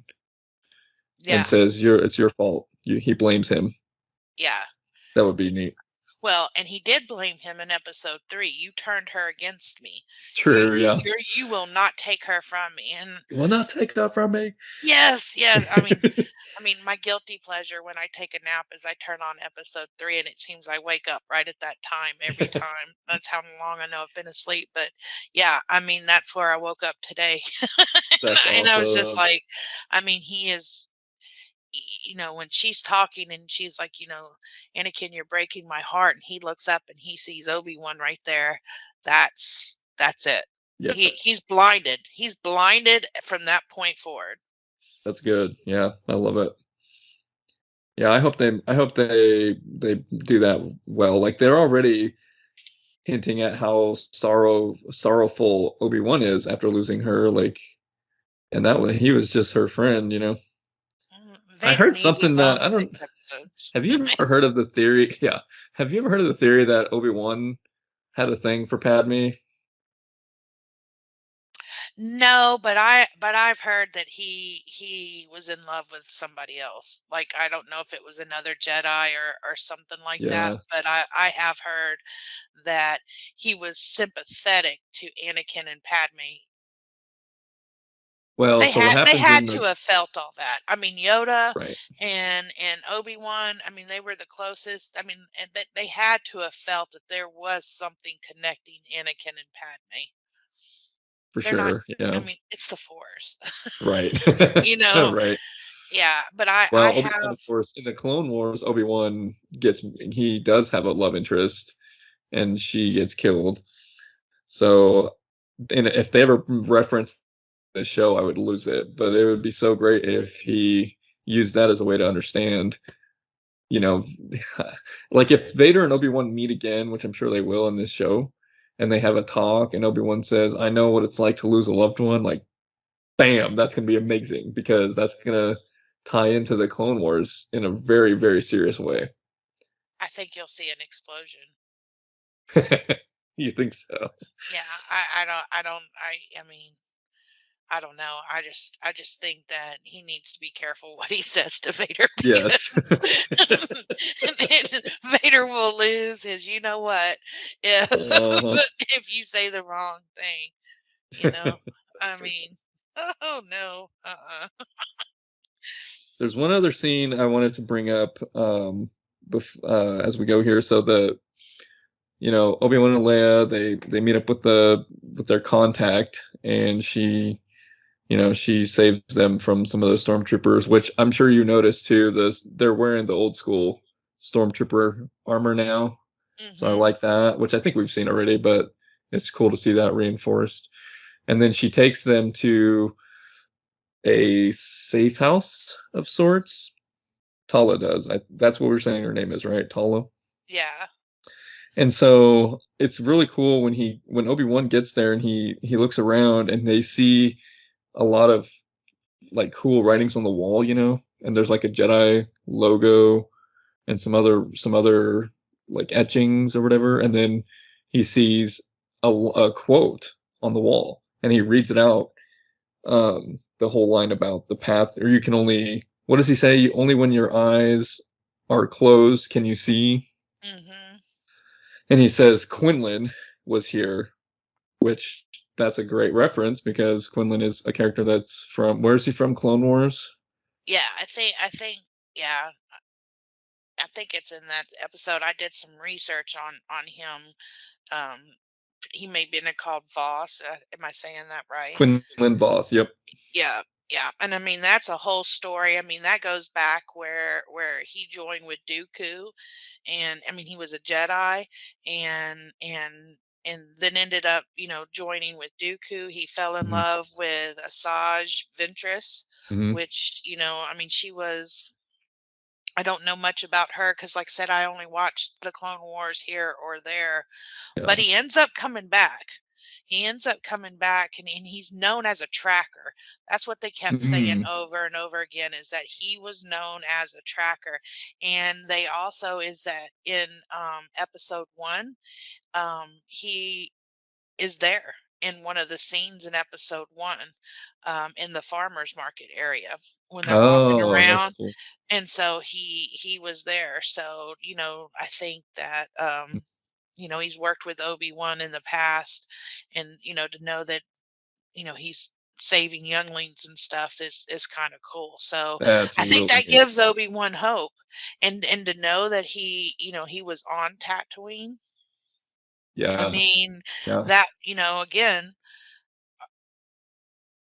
Speaker 2: Yeah.
Speaker 1: says, it's your fault." He blames him.
Speaker 2: Yeah.
Speaker 1: That would be neat.
Speaker 2: Well, and he did blame him in episode 3. You turned her against me.
Speaker 1: True, yeah.
Speaker 2: You will not take her from me. And
Speaker 1: You will not take that from me.
Speaker 2: yes, yes. I mean, my guilty pleasure when I take a nap is I turn on episode 3, and it seems I wake up right at that time every time. That's how long I know I've been asleep. But yeah, I mean, that's where I woke up today.
Speaker 1: That's
Speaker 2: And I was just
Speaker 1: awesome.
Speaker 2: like, I mean, he is, when she's talking and she's like, Anakin, you're breaking my heart. And he looks up and he sees Obi-Wan right there. That's it.
Speaker 1: Yeah,
Speaker 2: He's blinded. He's blinded from that point forward.
Speaker 1: that's good. Yeah, I love it. Yeah, I hope they do that well. Like they're already hinting at how sorrowful Obi-Wan is after losing her. Like, and that way he was just her friend. I
Speaker 2: Vader
Speaker 1: heard
Speaker 2: needs his
Speaker 1: something that
Speaker 2: own
Speaker 1: I don't.
Speaker 2: 6 episodes.
Speaker 1: Have you ever heard of the theory? Yeah, have you ever heard of the theory that Obi-Wan had a thing for Padme?
Speaker 2: No, but I've heard that he was in love with somebody else. Like, I don't know if it was another Jedi or something like that,
Speaker 1: Yeah.
Speaker 2: but I have heard that he was sympathetic to Anakin and Padme.
Speaker 1: Well, so what
Speaker 2: They
Speaker 1: happens in
Speaker 2: had to
Speaker 1: the
Speaker 2: have felt all that. I mean, Yoda
Speaker 1: right
Speaker 2: and Obi-Wan, I mean, they were the closest. I mean, and they had to have felt that there was something connecting Anakin and Padme.
Speaker 1: for
Speaker 2: They're not,
Speaker 1: sure.
Speaker 2: I
Speaker 1: Yeah.
Speaker 2: mean, it's the Force.
Speaker 1: Right.
Speaker 2: You know?
Speaker 1: Right.
Speaker 2: Yeah, but I
Speaker 1: Well, Obi-Wan,
Speaker 2: have,
Speaker 1: of course, in the Clone Wars, Obi-Wan he does have a love interest, and she gets killed. So, and if they ever reference the show, I would lose it. But it would be so great if he used that as a way to understand, you know, like if Vader and Obi-Wan meet again, which I'm sure they will in this show, and they have a talk, and Obi-Wan says, "I know what it's like to lose a loved one," like bam, that's going to be amazing because that's going to tie into the Clone Wars in a very, very serious way.
Speaker 2: I think you'll see an explosion.
Speaker 1: You think so?
Speaker 2: Yeah, I mean, I don't know. I just think that he needs to be careful what he says to Vader
Speaker 1: Yes.
Speaker 2: because Vader will lose his, you know what, if
Speaker 1: Uh-huh.
Speaker 2: if you say the wrong thing, you know.
Speaker 1: That's
Speaker 2: I
Speaker 1: for sure.
Speaker 2: mean, oh no,
Speaker 1: There's one other scene I wanted to bring up as we go here. So Obi-Wan and Leia, they meet up with their contact, and she saves them from some of the stormtroopers, which I'm sure you noticed too. They're wearing the old school stormtrooper armor now, so I
Speaker 2: hmm
Speaker 1: like that, which I think we've seen already, but it's cool to see that reinforced. And then she takes them to a safe house of sorts. Tala does. That's what we're saying her name is, right? Tala.
Speaker 2: yeah,
Speaker 1: And so it's really cool when Obi-Wan gets there and he looks around and they see a lot of like cool writings on the wall, and there's like a Jedi logo and some other like etchings or whatever, and then he sees a quote on the wall and he reads it out, the whole line about the path, or you can only, what does he say? Only when your eyes are closed can you see.
Speaker 2: hmm
Speaker 1: And he says Quinlan was here, which that's a great reference because Quinlan is a character that's from, where's he from? Clone Wars.
Speaker 2: yeah. Yeah, I think it's in that episode. I did some research on him. Um, he may be called Voss. Am I saying that right?
Speaker 1: Quinlan Voss. Yep.
Speaker 2: Yeah. Yeah, and I mean that's a whole story. I mean that goes back where he joined with Dooku, and I mean he was a Jedi, and then ended up joining with Dooku. He fell in
Speaker 1: Hmm.
Speaker 2: love with Asajj Ventress,
Speaker 1: Hmm.
Speaker 2: which I mean she was. I don't know much about her because, like I said, I only watched the Clone Wars here or there. But
Speaker 1: Yeah.
Speaker 2: he ends up coming back. He ends up coming back, and he's known as a tracker. That's what they kept saying
Speaker 1: Mm.
Speaker 2: over and over again, is that he was known as a tracker. And they also is that in episode 1, he is there in one of the scenes in episode 1, in the farmers market area when they're walking
Speaker 1: Oh, that's
Speaker 2: around,
Speaker 1: cool.
Speaker 2: and so he was there. So I think that he's worked with Obi-Wan in the past, and to know that he's saving younglings and stuff is kind of cool. So
Speaker 1: That's
Speaker 2: I think
Speaker 1: really
Speaker 2: that
Speaker 1: neat.
Speaker 2: gives Obi-Wan hope, and to know that he was on Tatooine. I
Speaker 1: Yeah.
Speaker 2: mean,
Speaker 1: Yeah.
Speaker 2: that again,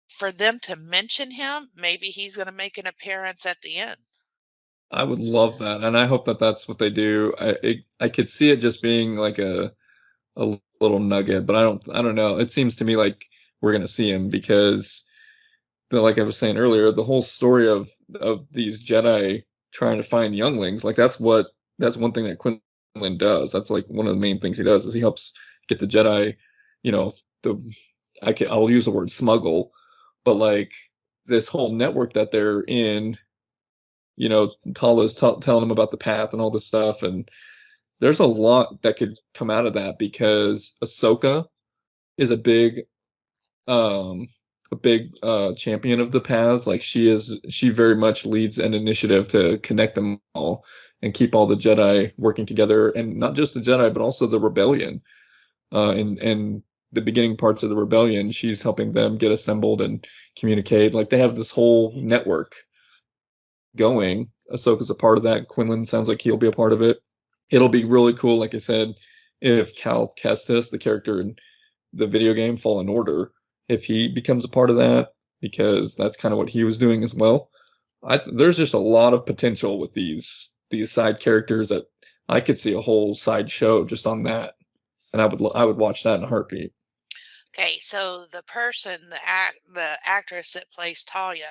Speaker 2: for them to mention him, maybe he's going to make an appearance at the end.
Speaker 1: I would love that, and I hope that that's what they do. I could see it just being like a little nugget, but I don't know. It seems to me like we're gonna see him because like I was saying earlier, the whole story of these Jedi trying to find younglings, like that's one thing that Quinlan does. That's like one of the main things he does is he helps get the Jedi, you know, the I'll use the word smuggle, but like this whole network that they're in, Tala's telling them about the path and all this stuff, and there's a lot that could come out of that because Ahsoka is um a big champion of the paths. Like she very much leads an initiative to connect them all and keep all the Jedi working together, and not just the Jedi but also the rebellion. And the beginning parts of the rebellion, she's helping them get assembled and communicate. Like they have this whole network going. Ahsoka's a part of that. Quinlan sounds like he'll be a part of it. It'll be really cool, like I said, if Cal Kestis, the character in the video game Fallen Order, if he becomes a part of that, because that's kind of what he was doing as well. There's just a lot of potential with these side characters that I could see a whole side show just on that, and I would watch that in a heartbeat.
Speaker 2: Okay, so the actress that plays Talia,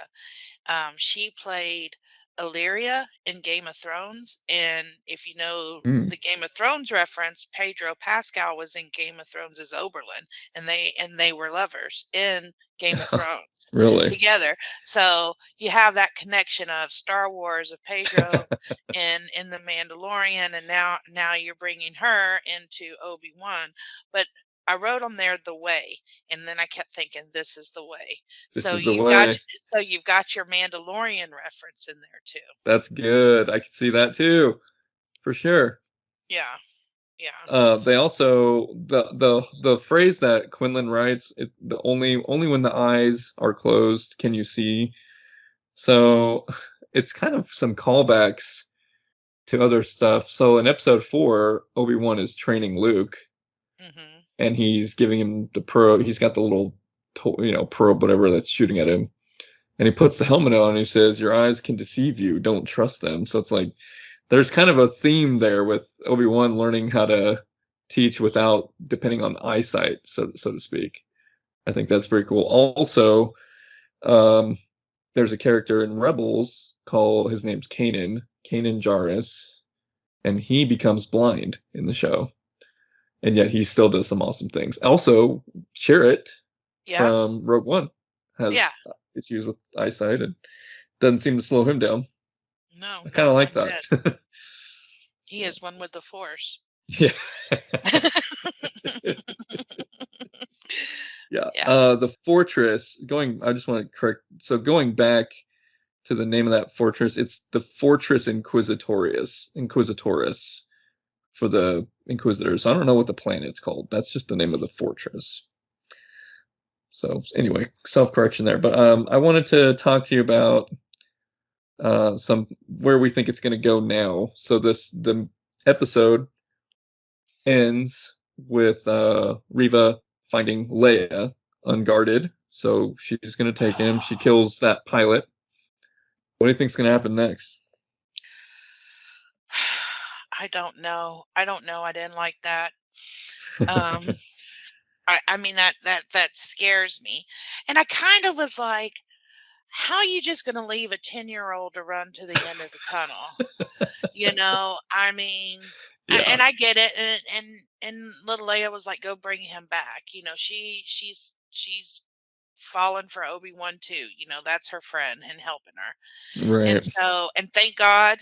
Speaker 2: she played Illyria in Game of Thrones, and if you know
Speaker 1: Mm.
Speaker 2: the Game of Thrones reference, Pedro Pascal was in Game of Thrones as Oberyn, and they were lovers in Game of Thrones
Speaker 1: Really?
Speaker 2: together. So you have that connection of Star Wars, of Pedro in the Mandalorian, and now you're bringing her into Obi-Wan. But I wrote on there the way, and then I kept thinking this is the way.
Speaker 1: This
Speaker 2: So
Speaker 1: is the
Speaker 2: you've got
Speaker 1: way.
Speaker 2: you've got your Mandalorian reference in there too.
Speaker 1: That's good. I can see that too, for sure.
Speaker 2: Yeah, yeah.
Speaker 1: They also the phrase that Quinlan writes, the only when the eyes are closed can you see. So it's kind of some callbacks to other stuff. So in episode 4, Obi-Wan is training Luke,
Speaker 2: Mhm.
Speaker 1: and he's giving him the probe. He's got the little probe, whatever, that's shooting at him, and he puts the helmet on and he says, "Your eyes can deceive you. Don't trust them." So it's like there's kind of a theme there with Obi-Wan learning how to teach without depending on eyesight, so to speak. I think that's very cool. Also, um, there's a character in Rebels called his name's Kanan Jarrus, and he becomes blind in the show, and yet he still does some awesome things. Also, Chirrut
Speaker 2: Yeah,
Speaker 1: from Rogue One
Speaker 2: yeah.
Speaker 1: has issues with eyesight and doesn't seem to slow him down.
Speaker 2: No,
Speaker 1: I kind of
Speaker 2: not
Speaker 1: like
Speaker 2: one bit.
Speaker 1: that.
Speaker 2: He is one with the Force.
Speaker 1: Yeah. Yeah.
Speaker 2: Yeah.
Speaker 1: The fortress, I just want to correct. So going back to the name of that fortress, it's the Fortress Inquisitorius for the Inquisitors. I don't know what the planet's called. That's just the name of the fortress. So anyway, self-correction there. But I wanted to talk to you about some where we think it's going to go now. So the episode ends with Riva finding Leia unguarded. So she's going to take him. She kills that pilot. What do you think's going to happen next?
Speaker 2: I don't know. I don't know. I didn't like that. Um, I mean that scares me. And I kind of was like, how are you just going to leave a 10-year-old to run to the end of the tunnel? I mean,
Speaker 1: Yeah.
Speaker 2: and I get it. And little Leia was like, go bring him back. She's fallen for Obi-Wan too. That's her friend and helping her. And
Speaker 1: Right.
Speaker 2: so, and thank God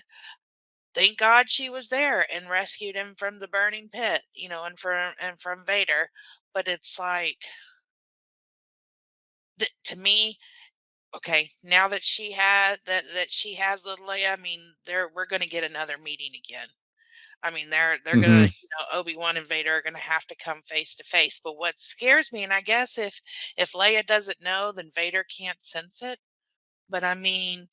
Speaker 2: she was there and rescued him from the burning pit, and from Vader. But it's like, to me, okay, now that she has little Leia, I mean, we're going to get another meeting again. I mean, they're gonna,
Speaker 1: Hmm.
Speaker 2: Obi-Wan and Vader are gonna have to come face to face. But what scares me, and I guess if Leia doesn't know, then Vader can't sense it. But I mean,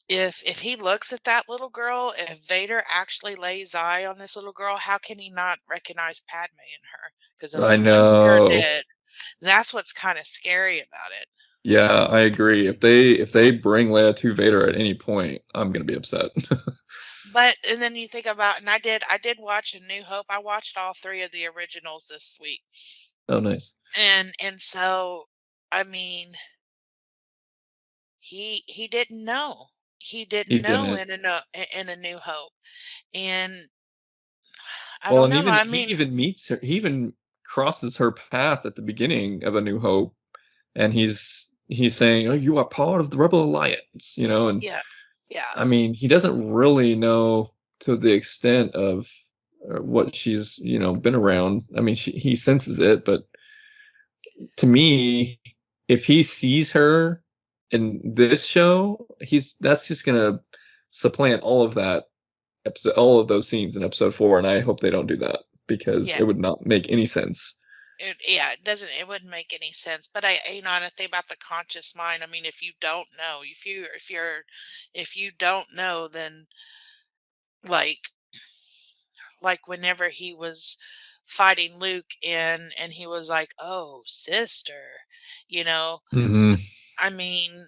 Speaker 2: if he looks at that little girl, if Vader actually lays eye on this little girl, how can he not recognize Padme in her? Because
Speaker 1: I
Speaker 2: Obi-Wan sure
Speaker 1: know.
Speaker 2: did. That's what's kind of scary about it.
Speaker 1: Yeah, I agree. If they bring Leia to Vader at any point, I'm gonna be upset.
Speaker 2: But and then you think about, and I did watch A New Hope. I watched all three of the originals this week.
Speaker 1: Oh, nice.
Speaker 2: And so, I mean, he didn't know. He
Speaker 1: He
Speaker 2: didn't know
Speaker 1: didn't.
Speaker 2: in A New Hope. And I
Speaker 1: Well,
Speaker 2: don't
Speaker 1: and
Speaker 2: know.
Speaker 1: even
Speaker 2: I
Speaker 1: he
Speaker 2: mean,
Speaker 1: even meets her. He even crosses her path at the beginning of A New Hope, and he's saying, "Oh, you are part of the Rebel Alliance," and
Speaker 2: yeah, yeah,
Speaker 1: I mean, he doesn't really know to the extent of what she's, been around. I mean, he senses it, but to me, if he sees her in this show, that's just gonna supplant all of that episode, all of those scenes in episode 4, and I hope they don't do that because
Speaker 2: yeah.
Speaker 1: it would not make any sense.
Speaker 2: Yeah, it wouldn't make any sense. But and I think about the conscious mind. I mean, if you don't know, if you don't know, then like whenever he was fighting Luke and he was like, "Oh, sister," you know,
Speaker 1: Hmm.
Speaker 2: I mean,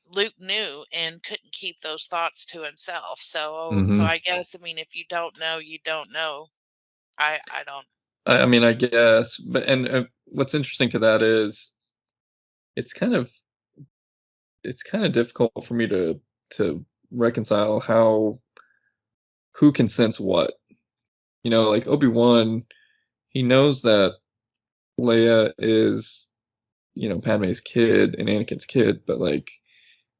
Speaker 2: Luke knew and couldn't keep those thoughts to himself. So
Speaker 1: Hmm.
Speaker 2: I guess, I mean, if you don't know, you don't know. I don't.
Speaker 1: I mean, I guess, but and what's interesting to that is it's kind of it's kind of difficult for me to reconcile how who can sense what. Like Obi-Wan, he knows that Leia is, Padme's kid and Anakin's kid, but like,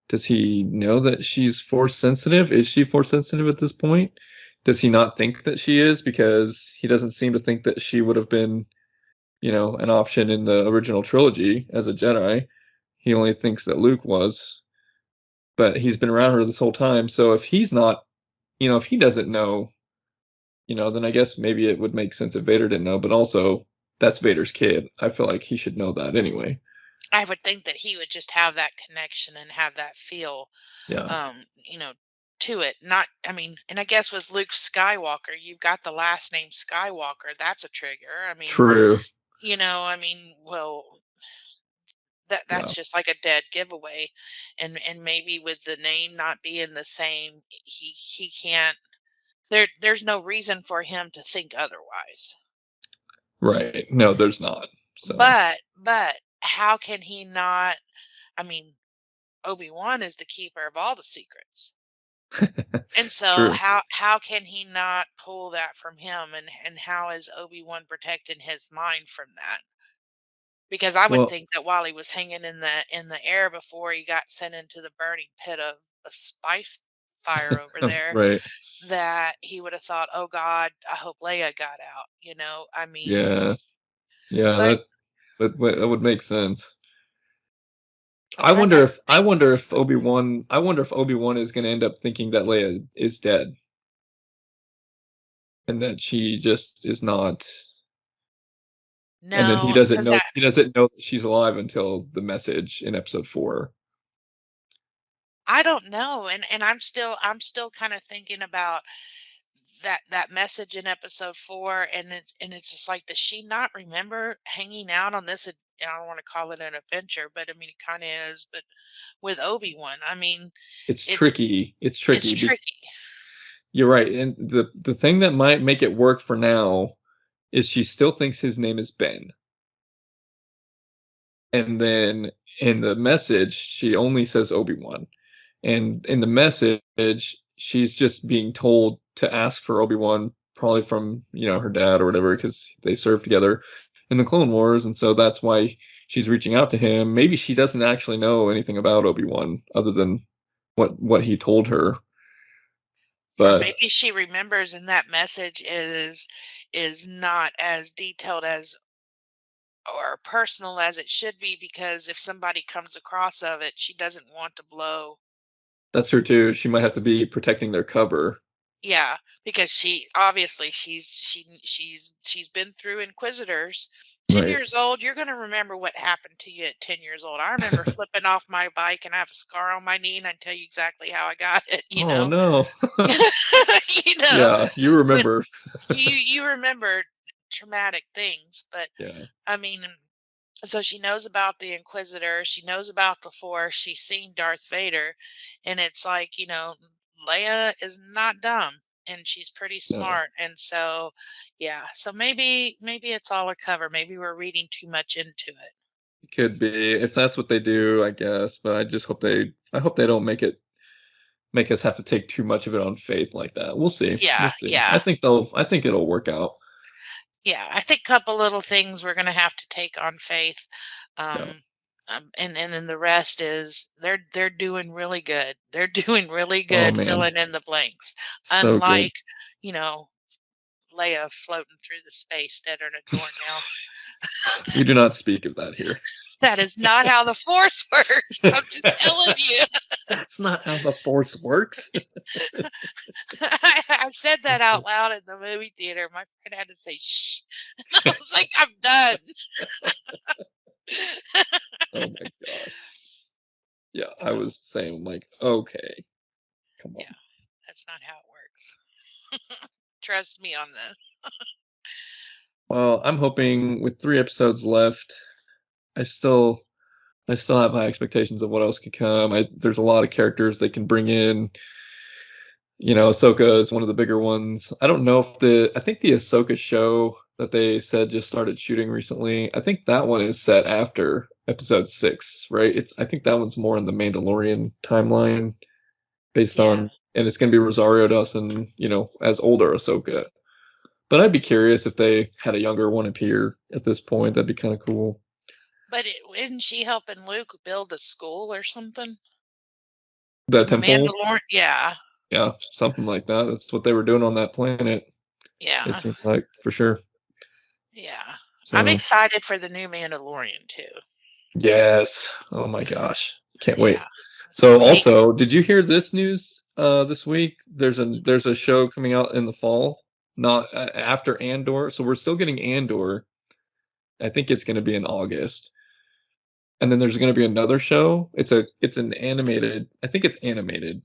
Speaker 1: does he know that she's force sensitive? Is she force sensitive at this point? Does he not think that she is because he doesn't seem to think that she would have been, an option in the original trilogy as a Jedi? He only thinks that Luke was, but he's been around her this whole time. So if he's not, if he doesn't know, then I guess maybe it would make sense if Vader didn't know, but also that's Vader's kid. I feel like he should know that anyway.
Speaker 2: I would think that he would just have that connection and have that feel,
Speaker 1: Yeah.
Speaker 2: um, you know, to it. Not, I mean, and I guess with Luke Skywalker, you've got the last name Skywalker. That's a trigger. I mean,
Speaker 1: True.
Speaker 2: well, that's
Speaker 1: Yeah.
Speaker 2: just like a dead giveaway. And maybe with the name not being the same, he can't. There's no reason for him to think otherwise.
Speaker 1: Right. No, there's not. So
Speaker 2: But how can he not? I mean, Obi-Wan is the keeper of all the secrets. And so
Speaker 1: true.
Speaker 2: how can he not pull that from him, and how is Obi-Wan protecting his mind from that? Because I would
Speaker 1: Well,
Speaker 2: think that while he was hanging in the air before he got sent into the burning pit of a spice fire over there,
Speaker 1: right.
Speaker 2: that he would have thought, "Oh God, I hope Leia got out." I mean,
Speaker 1: Yeah. Yeah,
Speaker 2: but
Speaker 1: that would make sense.
Speaker 2: I'm trying not to
Speaker 1: I
Speaker 2: think.
Speaker 1: wonder if Obi-Wan is going to end up thinking that Leia is dead and that she just is not, and then
Speaker 2: No, because
Speaker 1: he doesn't know that she's alive until the message in episode 4.
Speaker 2: I don't know, and I'm still kind of thinking about that message in episode 4, and it's just like, does she not remember hanging out on this I don't want to call it an adventure, but I mean, it kind of is. But with Obi-Wan, I mean,
Speaker 1: It's
Speaker 2: it
Speaker 1: tricky. It's
Speaker 2: it's
Speaker 1: tricky.
Speaker 2: tricky.
Speaker 1: You're right. And the thing that might make it work for now is she still thinks his name is Ben. And then in the message, she only says Obi-Wan. And in the message, she's just being told to ask for Obi-Wan, probably from, her dad or whatever, because they served together in the Clone Wars. And so that's why she's reaching out to him. Maybe she doesn't actually know anything about Obi-Wan other than what he told her.
Speaker 2: Or
Speaker 1: But
Speaker 2: maybe she remembers and that message is not as detailed as or personal as it should be, because if somebody comes across of it, she doesn't want to blow.
Speaker 1: that's true too. She might have to be protecting their cover.
Speaker 2: Yeah, because she obviously she's been through Inquisitors. 10
Speaker 1: Right.
Speaker 2: years old, you're going to remember what happened to you at 10 years old. I remember flipping off my bike and I have a scar on my knee, and I tell you exactly how I got it,
Speaker 1: Oh no.
Speaker 2: you know,
Speaker 1: Yeah, you
Speaker 2: when
Speaker 1: remember.
Speaker 2: you remember traumatic things, but
Speaker 1: Yeah.
Speaker 2: I mean, so she knows about the Inquisitor, she knows about the Force, she's seen Darth Vader, and it's like, Leia is not dumb and she's pretty
Speaker 1: No.
Speaker 2: smart. And so, yeah, so maybe it's all a cover. Maybe we're reading too much into it.
Speaker 1: It could be if that's what they do, I guess. But I hope they don't make us have to take too much of it on faith like that. We'll see. We'll
Speaker 2: Yeah,
Speaker 1: see.
Speaker 2: yeah.
Speaker 1: I think it'll work out.
Speaker 2: Yeah, I think a couple little things we're gonna have to take on faith.
Speaker 1: Yeah.
Speaker 2: Um, and then the rest is they're doing really good. They're doing really
Speaker 1: Oh
Speaker 2: good
Speaker 1: man.
Speaker 2: filling in the blanks.
Speaker 1: So good.
Speaker 2: Unlike, you know, Leia floating through the space dead on a doornail.
Speaker 1: We do not speak of that here.
Speaker 2: That is not how the Force works. I'm just telling you.
Speaker 1: That's not how the Force works.
Speaker 2: I said that out loud in the movie theater. My friend had to say shh. I was like, I'm done.
Speaker 1: Oh my gosh. Yeah, I was saying like, okay, come
Speaker 2: Yeah,
Speaker 1: on.
Speaker 2: that's not how it works. Trust me on this.
Speaker 1: Well, I'm hoping with 3 episodes left, I still I still have high expectations of what else could come. There's a lot of characters they can bring in. Ahsoka is one of the bigger ones. I don't know if I think the Ahsoka show that they said just started shooting recently. I think that one is set after episode 6, right? I think that one's more in the Mandalorian timeline based
Speaker 2: Yeah.
Speaker 1: on, and it's going to be Rosario Dawson, as older Ahsoka. But I'd be curious if they had a younger one appear at this point. That'd be kind of cool.
Speaker 2: But isn't she helping Luke build a school or something?
Speaker 1: The
Speaker 2: The
Speaker 1: temple,
Speaker 2: Mandalorian? Yeah.
Speaker 1: yeah, something like that. That's what they were doing on that planet. It
Speaker 2: Yeah.
Speaker 1: seems like for sure.
Speaker 2: Yeah. I'm
Speaker 1: So
Speaker 2: excited for the new Mandalorian too.
Speaker 1: yes. Oh my gosh. Can't wait.
Speaker 2: Yeah.
Speaker 1: So
Speaker 2: Hey,
Speaker 1: also, did you hear this news this week? There's a show coming out in the fall, not after Andor. So we're still getting Andor. I think it's going to be in August. And then there's going to be another show. It's an animated. I think it's animated.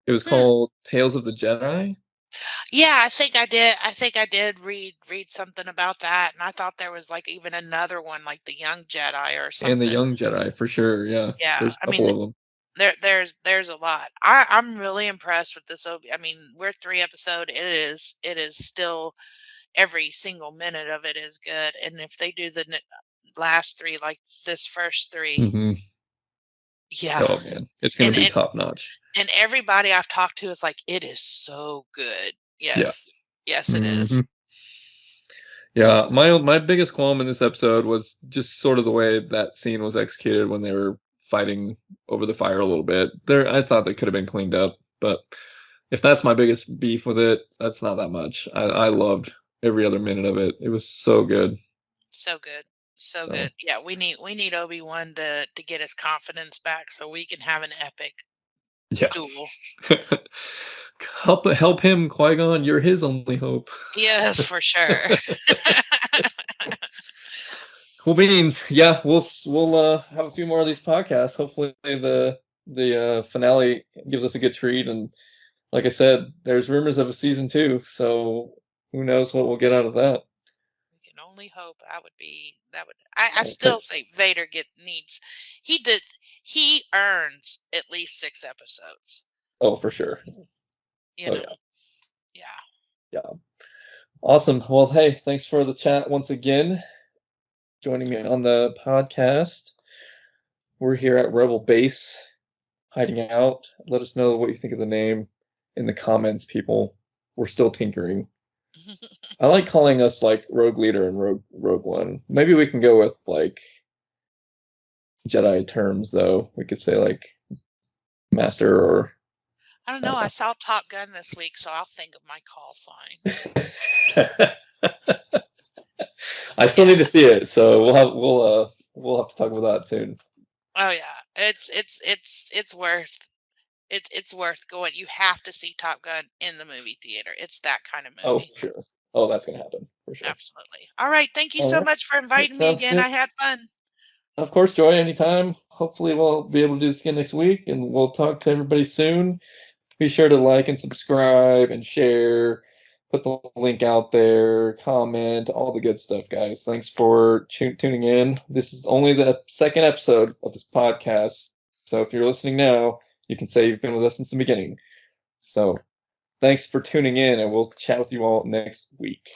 Speaker 1: It was
Speaker 2: hmm.
Speaker 1: called Tales of the Jedi
Speaker 2: Yeah, I think I did. I think I did read something about that, and I thought there was like even another one, like the Young Jedi or
Speaker 1: and the
Speaker 2: something.
Speaker 1: Young Jedi for sure. Yeah.
Speaker 2: Yeah,
Speaker 1: There's
Speaker 2: I
Speaker 1: a
Speaker 2: mean,
Speaker 1: couple of them.
Speaker 2: there's a lot. I'm really impressed with this. I mean, we're 3 episode. It is still every single minute of it is good. And if they do the last three like this first three,
Speaker 1: Hmm.
Speaker 2: yeah.
Speaker 1: Oh man, it's going
Speaker 2: And
Speaker 1: to be
Speaker 2: and
Speaker 1: top notch.
Speaker 2: and everybody I've talked to is like, it is so good.
Speaker 1: Yeah.
Speaker 2: Yes, yes, it is.
Speaker 1: Hmm. Yeah, my biggest qualm in this episode was just sort of the way that scene was executed when they were fighting over the fire a little bit. I thought that could have been cleaned up, but if that's my biggest beef with it, that's not that much. I loved every other minute of it. It was so good.
Speaker 2: So good. So
Speaker 1: So
Speaker 2: good. Yeah, we need Obi-Wan to get his confidence back so we can have an epic
Speaker 1: yeah,
Speaker 2: duel.
Speaker 1: help him, Qui-Gon. You're his only hope.
Speaker 2: Yes, for sure.
Speaker 1: Cool beans. Yeah, we'll have a few more of these podcasts. Hopefully the finale gives us a good treat. And like I said, there's rumors of a season 2, so who knows what we'll get out of that.
Speaker 2: We can only hope. I still say Vader he earns at least 6 episodes.
Speaker 1: Oh, for sure.
Speaker 2: You
Speaker 1: Oh
Speaker 2: know,
Speaker 1: yeah.
Speaker 2: yeah.
Speaker 1: Yeah. Awesome. Well, hey, thanks for the chat once again. Joining me on the podcast. We're here at Rebel Base, hiding out. Let us know what you think of the name in the comments, people. We're still tinkering. I like calling us like Rogue Leader and Rogue One. Maybe we can go with like Jedi terms, though. We could say like Master or
Speaker 2: I don't know. I saw Top Gun this week, so I'll think of my call sign.
Speaker 1: I still need to see it, so we'll have to talk about that soon.
Speaker 2: Oh yeah, it's worth going. You have to see Top Gun in the movie theater. It's that kind of
Speaker 1: Oh,
Speaker 2: movie.
Speaker 1: sure. Oh, that's gonna happen for sure.
Speaker 2: Absolutely. All right. Thank you
Speaker 1: All
Speaker 2: so
Speaker 1: right.
Speaker 2: much for inviting me
Speaker 1: Sounds
Speaker 2: again.
Speaker 1: good.
Speaker 2: I had fun.
Speaker 1: Of course, Joy, anytime. Hopefully we'll be able to do this again next week, and we'll talk to everybody soon. Be sure to like and subscribe and share. Put the link out there, comment, all the good stuff, guys. Thanks for tuning in. This is only the second episode of this podcast. So if you're listening now, you can say you've been with us since the beginning. So thanks for tuning in, and we'll chat with you all next week.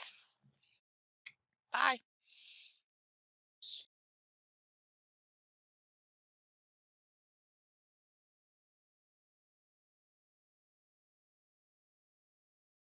Speaker 2: Bye.